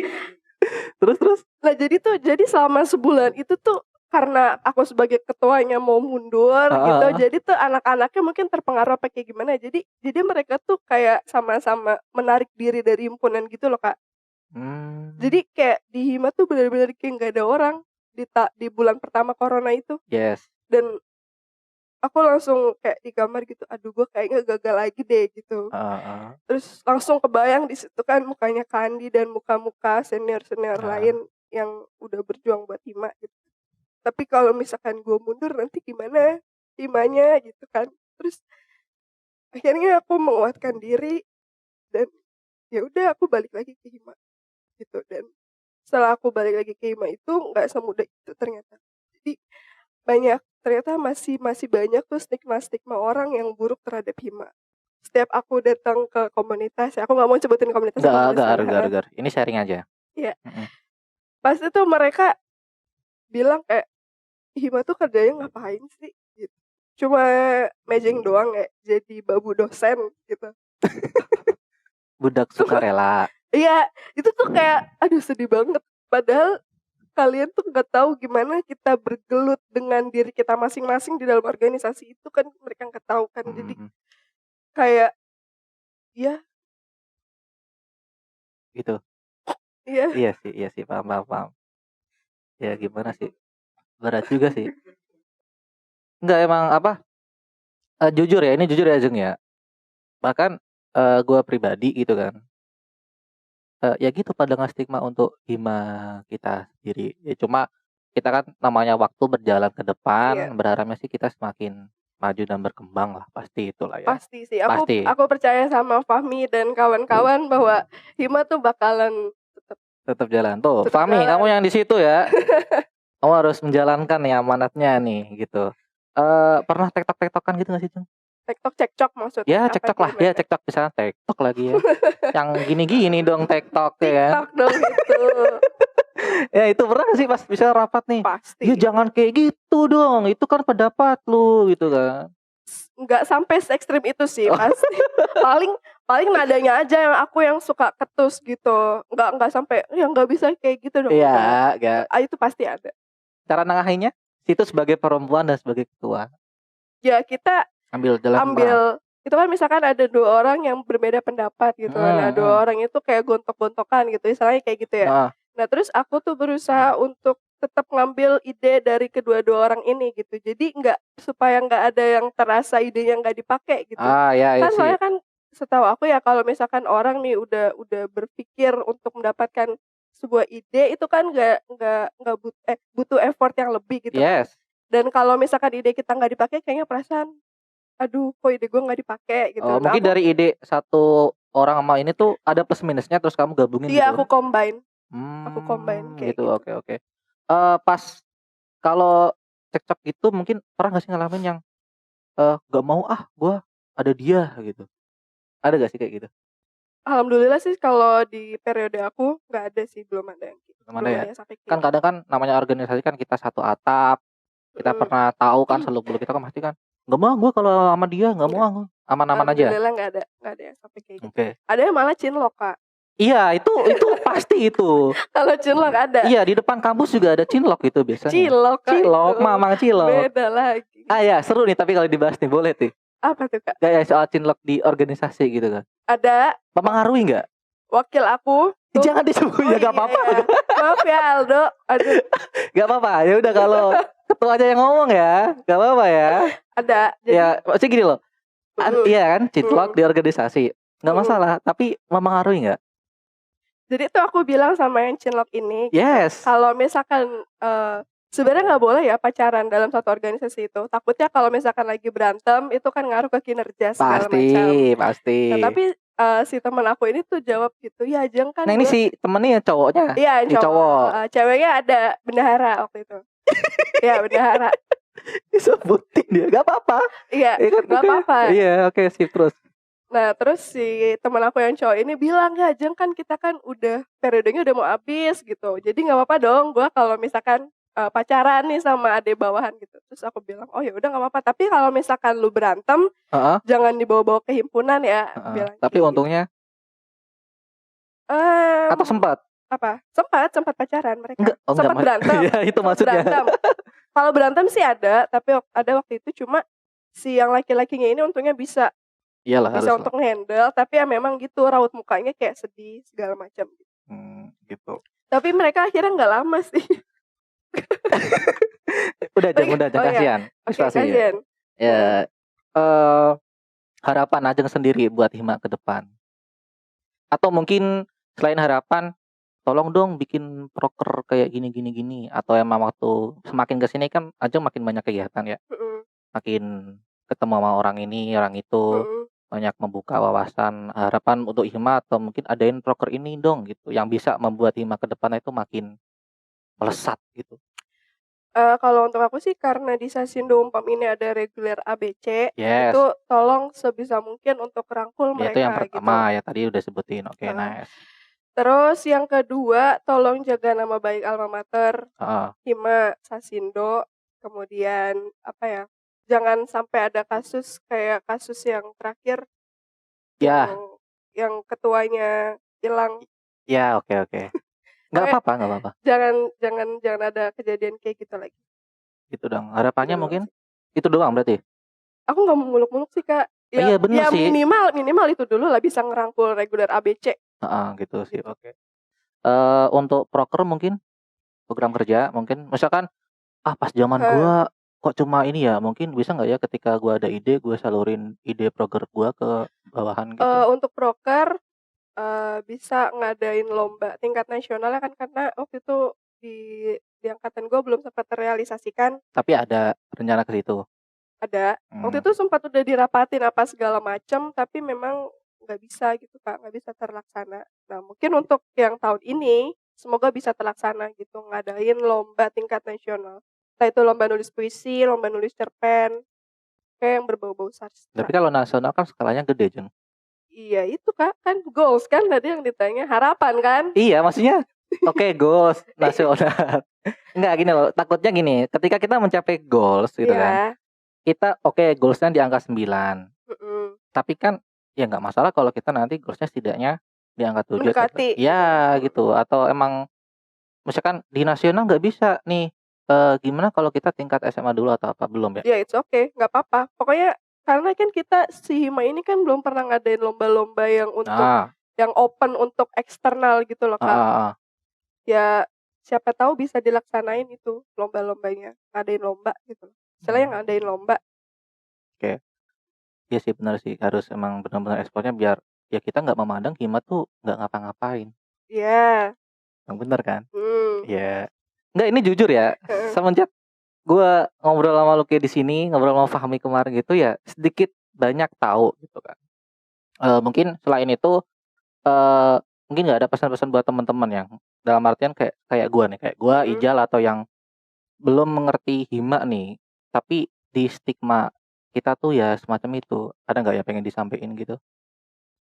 Terus? Nah jadi selama sebulan itu tuh karena aku sebagai ketuanya mau mundur gitu, Heeh. jadi tuh anak-anaknya mungkin terpengaruh apa kayak gimana. Jadi mereka tuh kayak sama-sama menarik diri dari himpunan gitu loh, Kak. Hmm. Jadi kayak di Hima tuh benar-benar kayak nggak ada orang di bulan pertama corona itu. Yes. Dan aku langsung kayak di kamar gitu, aduh gue kayaknya gagal lagi deh gitu. Heeh. Terus langsung kebayang di situ kan mukanya Kandi dan muka-muka senior-senior Heeh. lain yang udah berjuang buat Hima gitu. Tapi kalau misalkan gue mundur nanti gimana Himanya gitu kan. Terus akhirnya aku menguatkan diri dan ya udah aku balik lagi ke Hima gitu. Dan setelah aku balik lagi ke Hima itu nggak semudah itu ternyata. Jadi ternyata masih banyak tuh stigma orang yang buruk terhadap Hima. Setiap aku datang ke komunitas, ya aku nggak mau sebutin komunitas apa Gar. mana. Ini sharing aja. Iya, Mm-mm. pasti tuh mereka bilang kayak Hima tuh kerjanya ngapain sih? Gitu. Cuma mejeng doang kayak jadi babu dosen gitu. Budak sukarela. Iya, itu tuh kayak aduh sedih banget. Padahal kalian tuh nggak tahu gimana kita bergelut dengan diri kita masing-masing di dalam organisasi itu kan mereka nggak tahu kan. Jadi Mm-mm. kayak ya Gitu. iya Iya sih, paham. Ya gimana sih? Berat juga sih. Enggak emang apa? Jujur ya, ini jujur ya Jeng ya. Bahkan gue pribadi gitu kan. Ya gitu pandangan stigma untuk Hima kita sendiri. Ya cuma kita kan namanya waktu berjalan ke iya depan, berharapnya sih kita semakin maju dan berkembang lah, pasti itulah ya. pasti sih. Aku Pasti. aku percaya sama Fahmi dan kawan-kawan bahwa Hima tuh bakalan Tetap jalan tuh. tetap Fahmi, kamu jalan. yang di situ ya. Kamu harus menjalankan nih amanatnya nih gitu. Pernah tektok-tektokan gitu gak sih, Jeng? Tektok cekcok maksudnya Ya apa cekcok lah, ya gimana? cekcok misalnya tektok lagi ya. Yang gini-gini dong tektok ya kan. TikTok dong itu. Ya itu pernah gak sih pas bisa rapat nih? Pasti. Ya jangan kayak gitu dong, itu kan pendapat lu gitu kan. Nggak sampai se ekstrim itu sih Oh. pasti. paling nadanya aja yang aku yang suka ketus gitu. Nggak sampai ya nggak bisa kayak gitu dong. Iya, enggak. Itu pasti ada. Cara nengahinnya situ sebagai perempuan dan sebagai ketua. Ya kita Ambil jalan tengah. itu kan misalkan ada 2 orang yang berbeda pendapat gitu kan. Nah, 2 orang itu kayak gontok-gontokan gitu, istilahnya kayak gitu ya. Nah, Nah, terus aku tuh berusaha untuk tetap ngambil ide dari kedua-dua orang ini gitu. Jadi supaya nggak ada yang terasa idenya nggak dipakai gitu. ya Kan sih. soalnya kan setahu aku ya kalau misalkan orang nih udah berpikir untuk mendapatkan sebuah ide itu kan nggak butuh effort yang lebih gitu kan. Yes. Dan kalau misalkan ide kita nggak dipakai kayaknya perasaan aduh kok ide gue nggak dipakai gitu. Oh, Nah, mungkin dari ide satu orang sama ini tuh ada plus minusnya terus kamu gabungin iya gitu. aku combine kayak gitu. Oke. Pas kalau cekcok gitu mungkin pernah gak sih ngalamin yang gak mau gue ada dia gitu. Ada gak sih kayak gitu? Alhamdulillah sih kalau di periode aku nggak ada sih, belum ada Gimana ya? yang sampai Kan kayak kadang kan namanya organisasi kan kita satu atap, kita pernah tahu kan seluk-beluk kita kan pasti kan nggak mau gue kalau sama dia nggak mau aku aman-aman aja. Alhamdulillah nggak ada yang sampai kayak gitu. Oke. Ada yang malah cinlok, Kak. Iya itu pasti itu. Kalau cinlok ada. Iya di depan kampus juga ada cinlok itu biasanya. Cilok, Kak, Cilok, itu. mamang cilok. Beda lagi. Ya seru nih tapi kalau dibahas nih boleh nih. Apa tuh, Kak? Kayak soal cinlok di organisasi gitu kan. Ada. Mempengaruhi nggak? Wakil aku. Jangan disebut ya gak apa-apa. Iya. Maaf ya Aldo. Aduh. Gak apa-apa. Ya udah kalau ketua aja yang ngomong ya, gak apa-apa ya. Ada. Jadi, Ya maksudnya gini loh. Iya kan, cinlok di organisasi nggak masalah. Tapi mempengaruhi nggak? Jadi tuh aku bilang sama yang cinlok ini. Yes. Kalau misalkan sebenarnya nggak boleh ya pacaran dalam satu organisasi itu. Takutnya kalau misalkan lagi berantem itu kan ngaruh ke kinerja segala macam. Pasti. Nah, tapi si teman aku ini tuh jawab gitu, ya Jeng kan. Nah ini si temennya cowoknya. Iya cowok. Ceweknya ada bendahara waktu itu. Iya bendahara. Disebutin dia, gak apa-apa. Iya, kan, gak apa-apa. Iya, oke, skip terus. Nah, terus si teman aku yang cowok ini bilang, ya Jeng kan kita kan udah periodenya udah mau habis gitu. Jadi nggak apa-apa dong, gue kalau misalkan pacaran nih sama adik bawahan gitu. Terus aku bilang, oh ya udah nggak apa-apa. Tapi kalau misalkan lu berantem, jangan dibawa-bawa ke himpunan ya. Tapi untungnya? Atau sempat? Apa? Sempat pacaran mereka. Enggak, oh enggak Sempat berantem. ya itu Sempat maksudnya. berantem. Kalau berantem sih ada, tapi ada waktu itu cuma si yang laki-lakinya ini untungnya bisa Iyalah harus lah. untuk handle, tapi ya memang gitu raut mukanya kayak sedih segala macam. Gitu. Tapi mereka akhirnya nggak lama sih. udah aja Oh, kasihan. Oke, Kasihan. kasihan. Ya, harapan Ajeng sendiri buat Hima ke depan. Atau mungkin selain harapan, tolong dong bikin proker kayak gini. Atau emang waktu semakin kesini kan Ajeng makin banyak kegiatan ya. Makin ketemu sama orang ini, orang itu. Banyak membuka wawasan. Harapan untuk Hima atau mungkin adain proker ini dong gitu. Yang bisa membuat Hima ke depan itu makin melesat gitu. Kalau untuk aku sih karena di stasiun 24 ini ada reguler ABC, Yes. itu tolong sebisa mungkin untuk rangkul Ya, mereka itu yang pertama gitu. ya tadi udah sebutin. Oke, nice. Terus yang kedua, tolong jaga nama baik alma mater, Hima, Sasindo. Kemudian apa ya? Jangan sampai ada kasus kayak kasus yang terakhir. Ya. Yang ketuanya hilang. Ya, oke. Nggak apa-apa. Jangan ada kejadian kayak gitu lagi. Gitu dong. Harapannya mungkin itu doang berarti. Aku nggak mau muluk-muluk sih Kak. Iya bener sih. Minimal itu dulu lah bisa ngerangkul reguler ABC. Gitu sih. Oke. Untuk proker mungkin program kerja mungkin misalkan pas zaman gua kok cuma ini ya, mungkin bisa nggak ya ketika gua ada ide gua salurin ide proker gua ke bawahan gitu. Untuk proker bisa ngadain lomba tingkat nasional ya kan, karena waktu itu di angkatan gue belum sempat terrealisasikan. Tapi ada rencana ke situ. Ada. Waktu itu sempat udah dirapatin apa segala macam, tapi memang nggak bisa gitu Kak, nggak bisa terlaksana. Nah mungkin untuk yang tahun ini semoga bisa terlaksana gitu, ngadain lomba tingkat nasional. Entah itu lomba nulis puisi, lomba nulis cerpen, kayak yang berbau-bau sastra. Tapi kalau nasional kan skalanya gede Jeng. Iya itu Kak, kan goals kan tadi yang ditanya, harapan kan? Iya maksudnya oke, goals nasional. Enggak gini loh, takutnya gini, ketika kita mencapai goals gitu kan, kita goalsnya di angka 9. Tapi kan ya nggak masalah kalau kita nanti goalsnya setidaknya di angka 7. Mendekati. Ya gitu, atau emang misalkan di nasional nggak bisa nih, gimana kalau kita tingkat SMA dulu atau apa, belum ya? Ya it's okay, nggak apa-apa. Pokoknya karena kan kita si Hima ini kan belum pernah ngadain lomba-lomba yang untuk yang open untuk eksternal gitu loh Kak. Ya siapa tahu bisa dilaksanain itu lomba-lombanya, ngadain lomba gitu. Misalnya ngadain lomba. Oke. Iya sih benar sih, harus emang benar-benar ekspornya biar ya kita nggak memandang Hima tuh nggak ngapa-ngapain. Iya. Yang benar kan? Iya. Nggak, ini jujur ya, semenjak gue ngobrol sama lu kayak di sini, ngobrol sama Fahmi kemarin gitu ya, sedikit banyak tahu gitu kan. Mungkin selain itu mungkin nggak ada pesan-pesan buat teman-teman yang dalam artian kayak gue nih, kayak gue Ijal atau yang belum mengerti Hima nih, tapi di stigma kita tuh ya semacam itu, ada nggak yang pengen disampaikan gitu?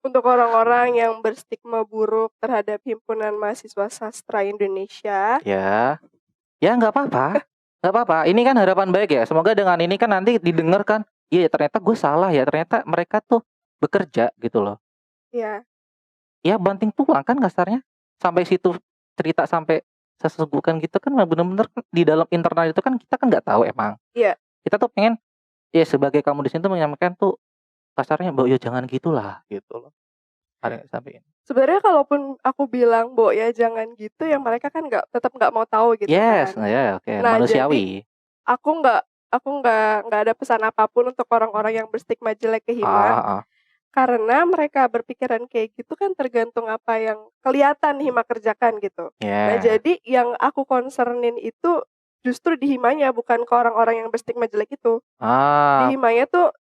Untuk orang-orang yang berstigma buruk terhadap Himpunan Mahasiswa Sastra Indonesia. Ya nggak apa-apa. Ini kan harapan baik ya. Semoga dengan ini kan nanti didengar kan, iya ternyata gue salah ya. Ternyata mereka tuh bekerja gitu loh. Iya. Ya banting tulang kan kasarnya. Sampai situ cerita sampai sesegukan gitu kan bener-bener di dalam internal itu kan kita kan nggak tahu emang. Iya. Kita tuh pengen ya sebagai kamu di sini tuh menyampaikan tuh kasarnya Mbak ya jangan gitulah gitu loh. Ada yang sampaikan. Sebenarnya kalaupun aku bilang Bo ya jangan gitu, ya mereka kan tetap nggak mau tahu gitu yes, kan. Yes, oke. Nah, Manusiawi. Jadi, aku nggak ada pesan apapun untuk orang-orang yang berstigma jelek ke Hima. Karena mereka berpikiran kayak gitu kan tergantung apa yang kelihatan Hima kerjakan gitu. Nah, jadi yang aku concernin itu justru di Himanya, bukan ke orang-orang yang berstigma jelek itu. Di Himanya tuh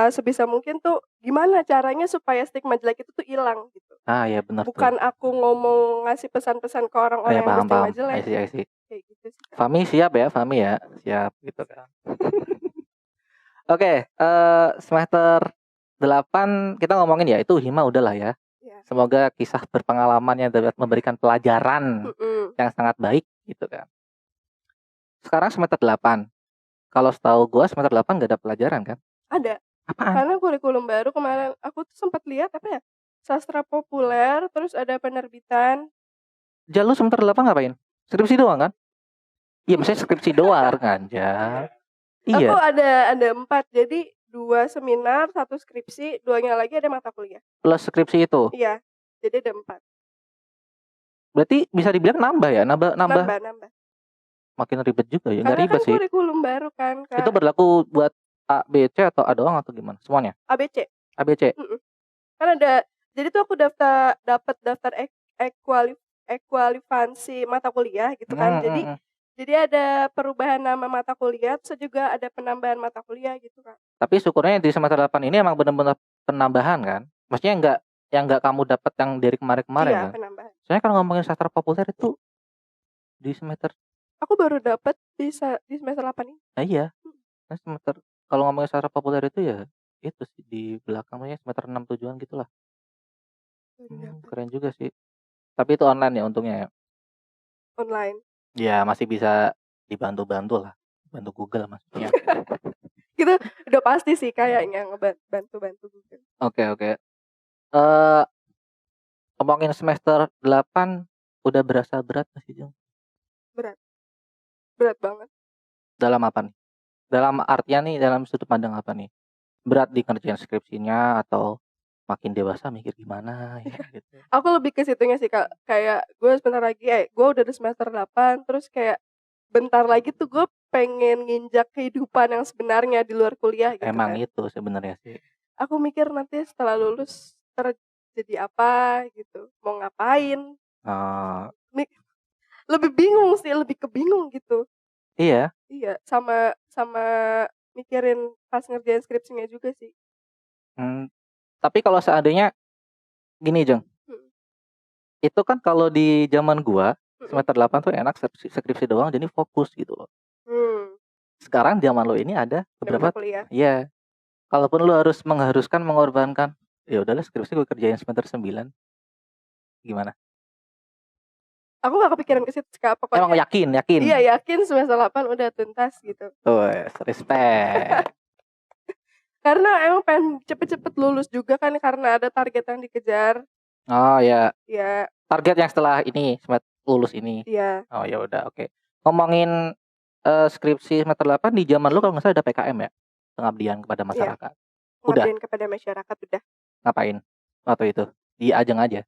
sebisa mungkin tuh gimana caranya supaya stigma jelek itu tuh hilang gitu. Ya benar. Bukan tuh. Aku ngomong ngasih pesan-pesan ke orang-orang yang berstigma jelek. I see. Kayak gitu sih. Fahmi siap ya, siap gitu kan. Oke, semester 8 kita ngomongin ya itu Hima udahlah ya. Semoga kisah berpengalaman yang dapat memberikan pelajaran yang sangat baik gitu kan. Sekarang semester 8. Kalau setahu gue semester 8 gak ada pelajaran kan? Ada. Apaan? Karena kurikulum baru kemarin aku tuh sempat lihat apa ya? Sastra populer, terus ada penerbitan. Lu semester 8 ngapain? Skripsi doang kan? Iya, maksudnya skripsi doang kan, Jal. Aku Iya, ada 4, jadi 2 seminar, 1 skripsi, 2-nya lagi ada mata kuliah. plus skripsi itu. Iya, jadi ada 4. Berarti bisa dibilang nambah ya? Nambah. Nambah. Makin ribet juga ya. Nggak Karena ribet kan sih. kurikulum baru kan, Itu Kak. berlaku buat A, B, C atau A doang atau gimana? Semuanya? ABC. A, B, C. Kan ada, jadi tuh aku dapat daftar ekualifansi mata kuliah gitu kan. Jadi ada perubahan nama mata kuliah, terus juga ada penambahan mata kuliah gitu kan. Tapi syukurnya di semester 8 ini emang benar-benar penambahan kan? Maksudnya nggak kamu dapat yang dari kemarin-kemarin Iya, kan? penambahan. Soalnya kalau ngomongin sastra populer itu di semester, Aku baru dapat di semester 8 ini. iya. Nah, semester kalau ngomongin sastra populer itu ya itu sih di belakangnya semester 6 tujuan gitulah. Baru dapat Keren juga sih. Tapi itu online ya untungnya ya. online. Ya masih bisa dibantu-bantu lah. Bantu Google maksudnya. Gitu udah pasti sih kayaknya bantu Google. Oke. Ngomongin semester 8 udah berasa berat masih Jung? Berat banget. Dalam apa nih? Dalam artian nih, dalam sudut pandang apa nih? Berat di kerjaan skripsinya atau makin dewasa mikir gimana ya gitu. Aku lebih ke situnya sih Kak. Kayak gue sebentar lagi gue udah di semester 8, terus kayak bentar lagi tuh gue pengen nginjak kehidupan yang sebenarnya di luar kuliah gitu Emang kan. itu sebenarnya sih. Aku mikir nanti setelah lulus terjadi apa gitu, mau ngapain. Lebih bingung sih, lebih kebingung gitu. Iya. Iya, sama mikirin pas ngerjain skripsinya juga sih. Tapi kalau seandainya gini Jeng, itu kan kalau di zaman gua semester 8 tuh enak skripsi doang jadi fokus gitu loh. Sekarang zaman lo ini ada beberapa kuliah. Iya. Kalaupun lo harus mengorbankan, ya udahlah skripsi gue kerjain semester 9. Gimana? Aku gak kepikiran ke situ Kak, pokoknya. Emang yakin? Iya, yakin semester 8 udah tuntas gitu. Respect. Karena emang pengen cepet-cepet lulus juga kan, karena ada target yang dikejar. Oh ya. Iya. Target yang setelah ini lulus ini. Iya. Oh ya udah, oke. Ngomongin skripsi semester 8 di zaman lu kalau nggak salah ada PKM ya? Pengabdian kepada masyarakat. Iya. Pengabdian kepada masyarakat udah. Ngapain waktu itu? Di Ajeng aja.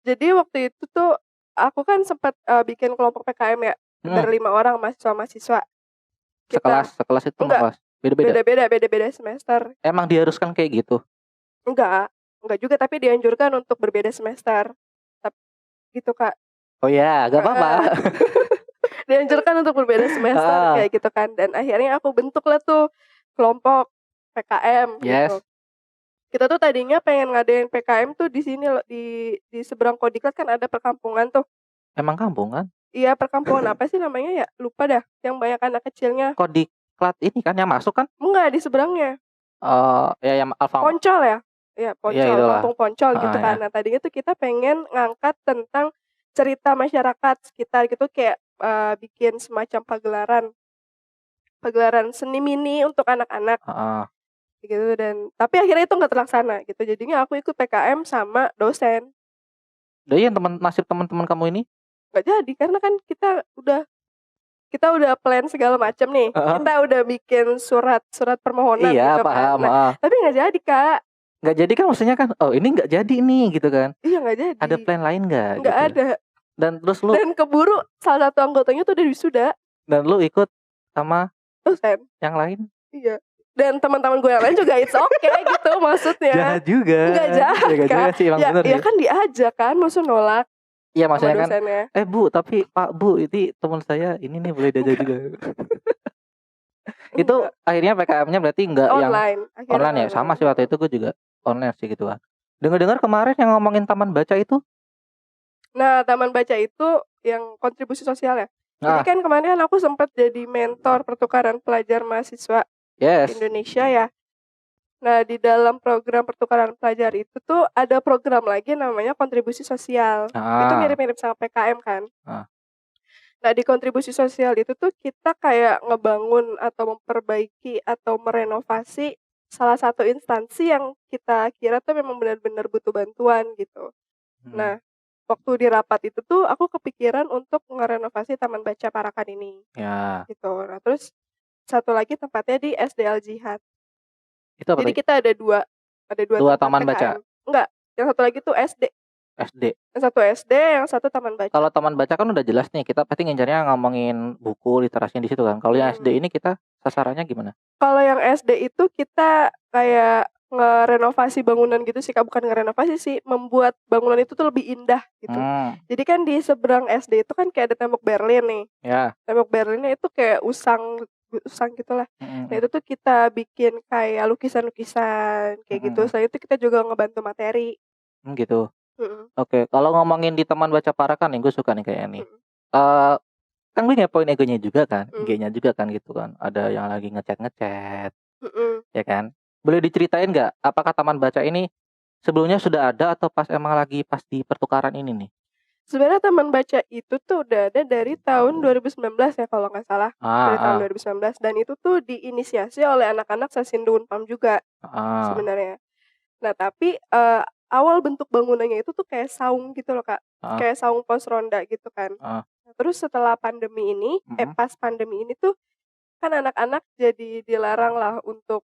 Jadi waktu itu tuh aku kan sempat bikin kelompok PKM ya. Dari 5 orang mahasiswa. Sekelas itu enggak. Beda-beda semester. Emang diharuskan kayak gitu? Enggak juga, tapi dianjurkan untuk berbeda semester. Gitu Kak. Oh ya, gak apa-apa. Dianjurkan untuk berbeda semester kayak gitu kan. Dan akhirnya aku bentuk lah tuh kelompok PKM gitu. Kita tuh tadinya pengen ngadain PKM tuh di sini loh, di seberang Kodiklat kan ada perkampungan tuh. Emang kampung kan? Iya, perkampungan apa sih namanya ya? Lupa dah. Yang banyak anak kecilnya. Kodiklat ini kan yang masuk kan? Enggak, di seberangnya. Ya yang Alfa. Poncol ya? Iya, Poncol, kampung Poncol gitu kan. Ya. Nah, tadinya tuh kita pengen ngangkat tentang cerita masyarakat sekitar gitu, kayak bikin semacam pagelaran seni mini untuk anak-anak. Gitu, dan tapi akhirnya itu nggak terlaksana gitu. Jadinya aku ikut PKM sama dosen. Yang nasib teman-teman kamu ini? Nggak jadi karena kan kita udah plan segala macam nih. Kita udah bikin surat permohonan gitu paham. kan. Nah, tapi nggak jadi Kak. Nggak jadi kan maksudnya kan, oh ini nggak jadi nih gitu kan? Iya nggak jadi. Ada plan lain nggak? Nggak gitu. ada. Dan terus lu? Dan keburu salah satu anggotanya tuh udah wisuda. Dan lu ikut sama dosen yang lain? Iya. Dan teman-teman gue yang lain juga it's okay gitu maksudnya. Jahat juga. Nggak jahat kan? Sih, ya kan diajak kan, maksud nolak. Iya maksudnya kan. Bu tapi Pak Bu ini teman saya ini nih boleh diajak juga. Itu akhirnya PKM-nya berarti enggak online. Yang online ya? Sama sih waktu itu gue juga online sih gitu kan. Dengar-dengar kemarin yang ngomongin taman baca itu? Nah, taman baca itu yang kontribusi sosial ya. Jadi kan kemarin aku sempat jadi mentor pertukaran pelajar mahasiswa Indonesia ya. Nah, di dalam program pertukaran pelajar itu tuh ada program lagi namanya kontribusi sosial. Itu mirip-mirip sama PKM kan. Nah, di kontribusi sosial itu tuh kita kayak ngebangun atau memperbaiki atau merenovasi salah satu instansi yang kita kira tuh memang benar-benar butuh bantuan gitu. Nah, waktu di rapat itu tuh aku kepikiran untuk ngerenovasi Taman Baca Parakan ini, Ya, gitu. Nah, terus satu lagi tempatnya di SD Al Jihad. itu apa Jadi tadi? kita ada dua 2 tempat taman baca, TKM. Enggak, yang satu lagi tuh SD. SD. Yang satu SD, yang satu Taman Baca. Kalau taman baca kan udah jelas nih, kita pasti ngincarnya ngomongin buku, literasi di situ kan. Kalau yang SD ini kita sasarannya gimana? Kalau yang SD itu kita kayak ngerenovasi bangunan gitu sih, Kak. Bukan ngerenovasi sih, membuat bangunan itu tuh lebih indah gitu. Jadi kan di seberang SD itu kan kayak ada tembok Berlin nih. Ya. Tembok Berlinnya itu kayak usang gitulah. Nah, itu tuh kita bikin kayak lukisan-lukisan kayak gitu. Selain itu kita juga ngebantu materi. Gitu. Oke, kalau ngomongin di Taman Baca Parakan nih, gue suka nih kayak ini. Kan gue ngepoin IG-nya juga kan, IG-nya juga kan gitu kan. Ada yang lagi ngechat, ya kan. Boleh diceritain nggak, apakah Taman Baca ini sebelumnya sudah ada atau emang lagi pas di pertukaran ini nih? Sebenarnya Taman Baca itu tuh udah ada dari tahun 2019 ya kalau nggak salah. Dari tahun 2019, dan itu tuh diinisiasi oleh anak-anak Sasindu Unpam juga sebenarnya. Nah, tapi awal bentuk bangunannya itu tuh kayak saung gitu loh, Kak. Kayak saung pos ronda gitu kan. Nah, terus setelah pandemi ini, pas pandemi ini tuh kan anak-anak jadi dilarang lah untuk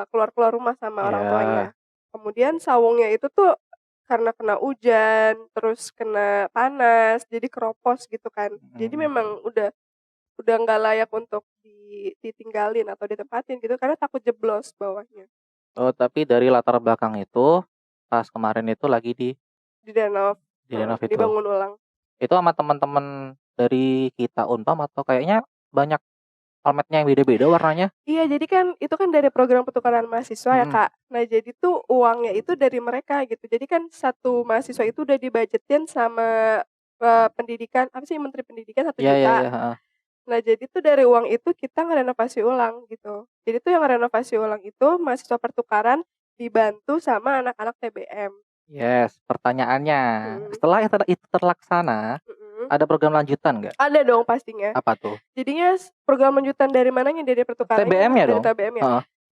keluar-keluar rumah sama orang tuanya. Kemudian saungnya itu tuh karena kena hujan, terus kena panas, jadi keropos gitu kan. Jadi memang udah nggak layak untuk ditinggalin atau ditempatin gitu karena takut jeblos bawahnya. Oh, tapi dari latar belakang itu pas kemarin itu lagi Direnov itu. dibangun ulang. Itu sama teman-teman dari kita Unpam atau kayaknya banyak helmetnya yang beda-beda warnanya? Iya, jadi kan itu kan dari program pertukaran mahasiswa ya, Kak. Nah, jadi tuh uangnya itu dari mereka gitu. Jadi kan satu mahasiswa itu udah dibudgetin sama pendidikan, apa sih, Menteri Pendidikan 1 juta. Nah, jadi tuh dari uang itu kita ngerenovasi ulang gitu. Jadi tuh yang ngerenovasi ulang itu mahasiswa pertukaran dibantu sama anak-anak TBM. Yes, pertanyaannya, setelah itu terlaksana, ada program lanjutan nggak? Ada dong pastinya. Apa tuh? Jadinya program lanjutan dari mananya? Dari pertukarannya? TBM ya dari dong? TBM ya.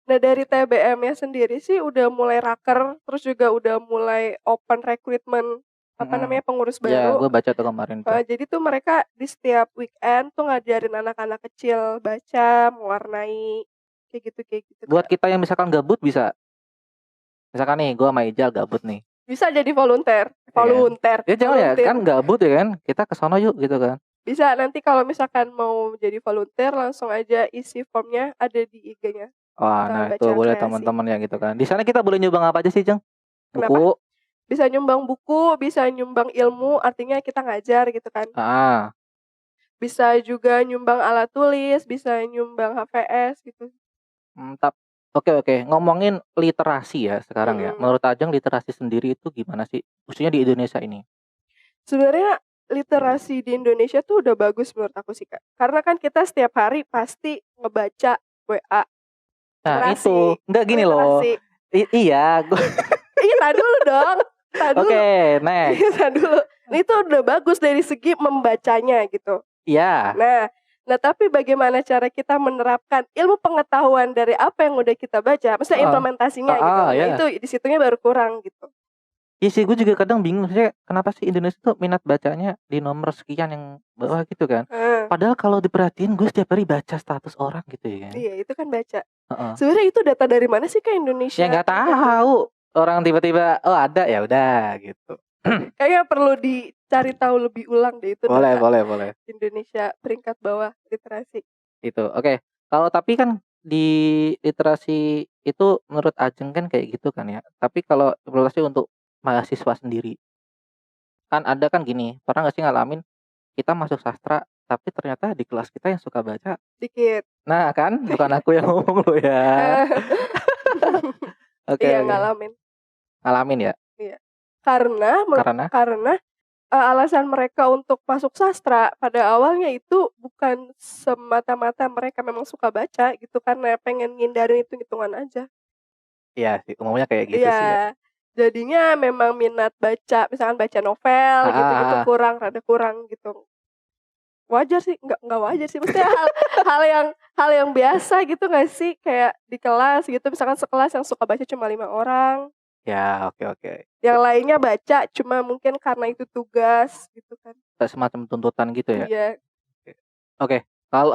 Nah, dari TBM-nya sendiri sih udah mulai raker, terus juga udah mulai open recruitment pengurus baru. Ya, gue baca tuh kemarin tuh. Jadi tuh mereka di setiap weekend tuh ngajarin anak-anak kecil baca, mewarnai, kayak gitu. Buat kita yang misalkan gabut bisa. Misalkan nih, gue sama Ijal gabut nih. Bisa jadi volunteer. Ya jangan ya, kan gabut ya kan, kita kesana yuk gitu kan. Bisa, nanti kalau misalkan mau jadi volunteer langsung aja isi formnya, ada di IG-nya. Wah, nah itu boleh teman-teman ya gitu kan. Di sana kita boleh nyumbang apa aja sih, Jeng? Buku. Bisa nyumbang buku, bisa nyumbang ilmu, artinya kita ngajar gitu kan. Bisa juga nyumbang alat tulis, bisa nyumbang HVS gitu. Oke. Ngomongin literasi ya sekarang ya. Menurut Ajeng literasi sendiri itu gimana sih? Khususnya di Indonesia ini. Sebenarnya literasi di Indonesia tuh udah bagus menurut aku sih, Kak. Karena kan kita setiap hari pasti ngebaca WA. Nah, itu. Enggak gini loh. Iya, Iya, tadi dulu dong. Oke, next. Dulu. Itu udah bagus dari segi membacanya gitu. Iya. Nah, tapi bagaimana cara kita menerapkan ilmu pengetahuan dari apa yang udah kita baca, maksudnya implementasinya gitu. Nah, itu di situnya baru kurang gitu. Iya sih, gue juga kadang bingung sih kenapa sih Indonesia tuh minat bacanya di nomor sekian yang bawah gitu kan. Padahal kalau diperhatiin gue setiap hari baca status orang gitu ya kan. Iya, itu kan baca. Sebenarnya itu data dari mana sih ke Indonesia? Ya nggak tahu. Orang tiba-tiba ada ya udah gitu. Kayaknya perlu dicari tahu lebih ulang deh itu. Boleh. Indonesia peringkat bawah literasi. Itu. Oke. Kalau tapi kan di literasi itu menurut Ajeng kan kayak gitu kan ya. Tapi kalau literasi untuk mahasiswa sendiri kan ada kan gini, pernah nggak sih ngalamin kita masuk sastra tapi ternyata di kelas kita yang suka baca dikit. Nah kan, bukan aku yang ngomong lo ya. Iya, ngalamin ya. Iya. Karena alasan mereka untuk masuk sastra pada awalnya itu bukan semata-mata mereka memang suka baca gitu, karena pengen ngindarin hitungan aja. Iya sih, umumnya kayak gitu sih ya. Jadinya memang minat baca, misalkan baca novel gitu rada kurang gitu. Wajar sih, nggak wajar sih, maksudnya hal yang biasa gitu nggak sih, kayak di kelas gitu misalkan sekelas yang suka baca cuma 5 orang. Ya, oke oke. Yang lainnya baca cuma mungkin karena itu tugas gitu kan. Kayak semacam tuntutan gitu ya? Iya. Oke. Kalau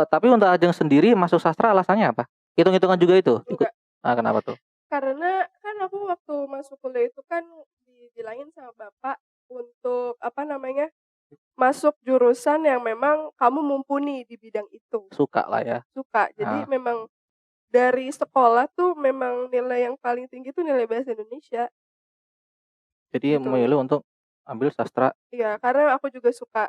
tapi untuk Ajeng sendiri masuk sastra alasannya apa? Hitung-hitungan juga itu? Ikut? Enggak. Kenapa tuh? Karena kan aku waktu masuk kuliah itu kan dibilangin sama bapak untuk apa namanya, masuk jurusan yang memang kamu mumpuni di bidang itu. Suka lah ya? Suka. Jadi Heeh. memang dari sekolah tuh memang nilai yang paling tinggi tuh nilai bahasa Indonesia. Jadi Gitu. memilih untuk ambil sastra. Iya, karena aku juga suka.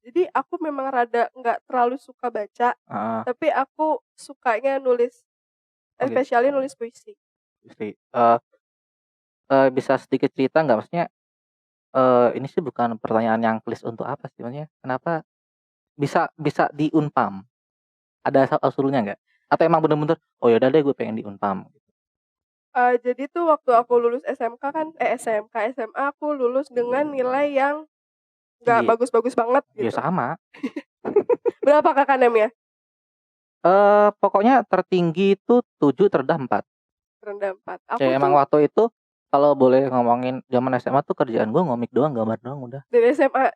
Jadi aku memang rada nggak terlalu suka baca, Heeh. tapi aku sukanya nulis, Oh gitu. especially nulis puisi. Puisi. Bisa sedikit cerita nggak? Maksudnya, ini sih bukan pertanyaan yang klis untuk apa sih, maksudnya kenapa bisa bisa di Unpam? Ada asal usulnya nggak? Atau emang bener-bener, "Oh ya udah deh gue pengen di Unpam." Jadi tuh waktu aku lulus SMK kan SMK, SMA aku lulus dengan nilai yang nggak Tinggi? bagus-bagus banget Ya gitu. sama. Berapa Kakak NEM-nya? Pokoknya tertinggi itu 7, terendah 4. Rendah 4. Aku Ya emang tuh waktu itu kalau boleh ngomongin zaman SMA tuh kerjaan gue ngomik doang, gambar doang udah. dari SMA.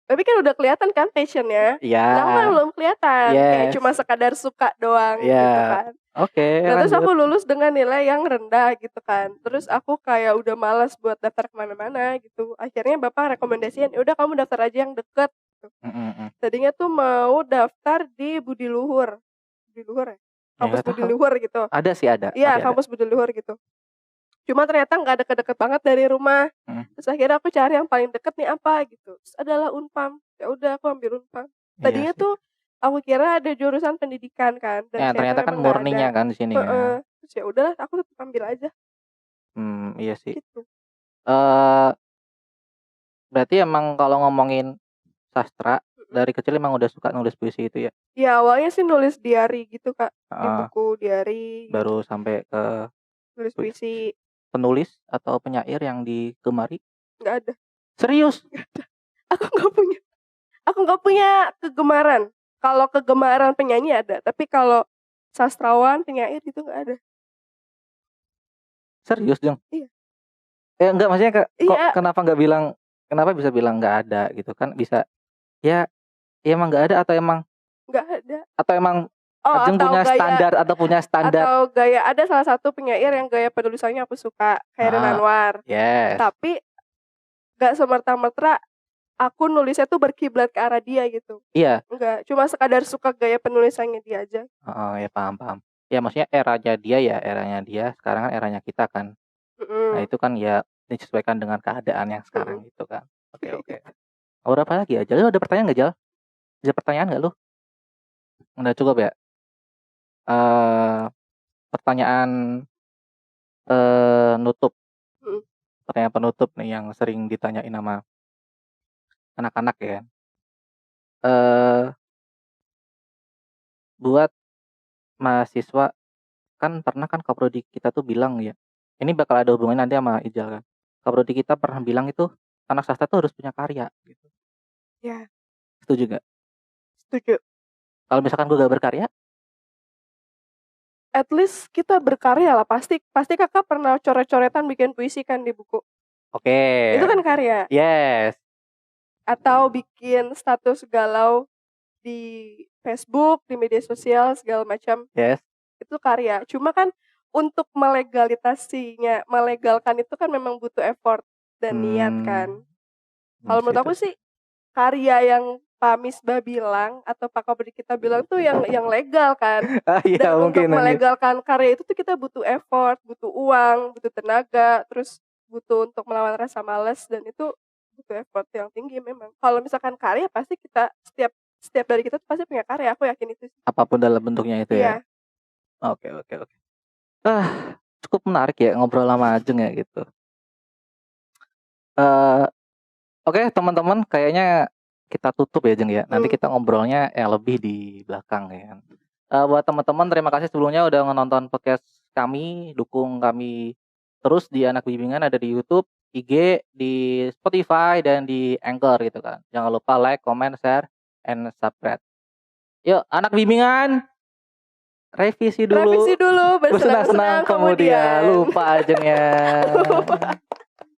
Tapi kan udah kelihatan kan passion-nya. Iya. Nah, aku kan belum kelihatan, kayak Yes. cuma sekadar suka doang Iya. gitu kan. Oke, Nah, terus aku lanjut. lulus dengan nilai yang rendah gitu kan. Terus aku kayak udah malas buat daftar kemana-mana gitu. Akhirnya bapak rekomendasiin, "Ya udah kamu daftar aja yang deket." Gitu. Mhm. Tadinya tuh mau daftar di Budi Luhur. Budi Luhur ya? Ya Kampus nggak Budi tahu. Luhur gitu. Ada sih ada, Iya, tapi ada. kampus Budi Luhur gitu. Cuma ternyata nggak deket-deket banget dari rumah. Mhm. Terus akhirnya aku cari yang paling deket nih apa gitu. Terus adalah Unpam. Ya udah aku ambil Unpam. Iya Tadinya sih. tuh aku kira ada jurusan pendidikan kan, dan Ya ternyata ternyata kan memang nggak ada. murninya kan di sini Heeh. kan. Terus ya udahlah aku tetap ambil aja Iya sih. gitu. Eee, Berarti emang kalau ngomongin sastra, Mhm. dari kecil emang udah suka nulis puisi itu ya? Ya awalnya sih nulis diary gitu Kak, di Heeh, buku diary gitu, baru sampai ke nulis pui puisi. penulis atau penyair yang digemari? Nggak ada. Serius? Aku nggak punya aku nggak punya kegemaran. Kalau kegemaran penyanyi ada, tapi kalau sastrawan, penyair gitu nggak ada. Serius, Jeng? Iya. Enggak, maksudnya kok Iya, kenapa bisa bilang nggak ada gitu kan, bisa ya ya emang nggak ada nggak ada. atau emang Oh, Ajeng punya standar. atau gaya ada salah satu penyair yang gaya penulisannya aku suka, Khairil Heeh, Anwar. yes. Tapi nggak semerta-merta aku nulisnya tuh berkiblat ke arah dia gitu. Iya, Enggak, cuma sekadar suka gaya penulisannya dia aja. heeh, ya paham paham. Ya maksudnya eranya dia, sekarang kan eranya kita kan. Nah Mhm, itu kan ya disesuaikan dengan keadaan yang mhm. sekarang gitu kan. Oke oke. Ada apa lagi ya? Jal, lu ada pertanyaan nggak, Jal? Ada pertanyaan nggak lu? Udah cukup ya? Eee, Pertanyaan, nutup. Mhm. Pertanyaan penutup nih yang sering ditanyain sama anak-anak ya kan. Eee, Buat mahasiswa, kan pernah kan kaprodi kita tuh bilang ya, ini bakal ada hubungannya nanti sama Ijal kan. Kaprodi kita pernah bilang itu, anak sastra tuh harus punya karya gitu. Ya, Setuju nggak? setuju. Kalau misalkan gue gak berkarya? At least kita berkarya lah, pasti pasti Kakak pernah coret-coretan bikin puisi kan di buku. Oke. Itu kan karya. Yes. Atau bikin status galau di Facebook, di media sosial segala macam, Yes. itu karya. Cuma kan untuk melegalkan itu kan memang butuh effort dan niat kan. Kalau menurut aku Terus sih karya yang Pak Misbah bilang atau Pak Kabudi kita bilang tuh yang legal kan. iya Dan untuk mungkin lanjut. melegalkan karya itu tuh kita butuh effort, butuh uang, butuh tenaga, terus butuh untuk melawan rasa malas, dan itu butuh effort yang tinggi memang. Kalau misalkan karya pasti kita setiap setiap dari kita tuh pasti punya karya, aku yakin itu sih. Apapun dalam bentuknya itu ya. Iya. Oke oke oke. Cukup menarik ya ngobrol sama Ajeng ya gitu. Eee, oke teman-teman, kayaknya kita tutup ya Jeng ya. Nanti kita ngobrolnya yang lebih di belakang ya kan. Buat teman-teman terima kasih sebelumnya udah nonton podcast kami, dukung kami terus di Anak Bimbingan, ada di YouTube, IG, di Spotify dan di Anchor gitu kan. Jangan lupa like, comment, share, and subscribe. Yuk, Anak Bimbingan. revisi dulu. Revisi dulu, bersenang-senang Bersenang-senang kemudian. Lupa ajengnya.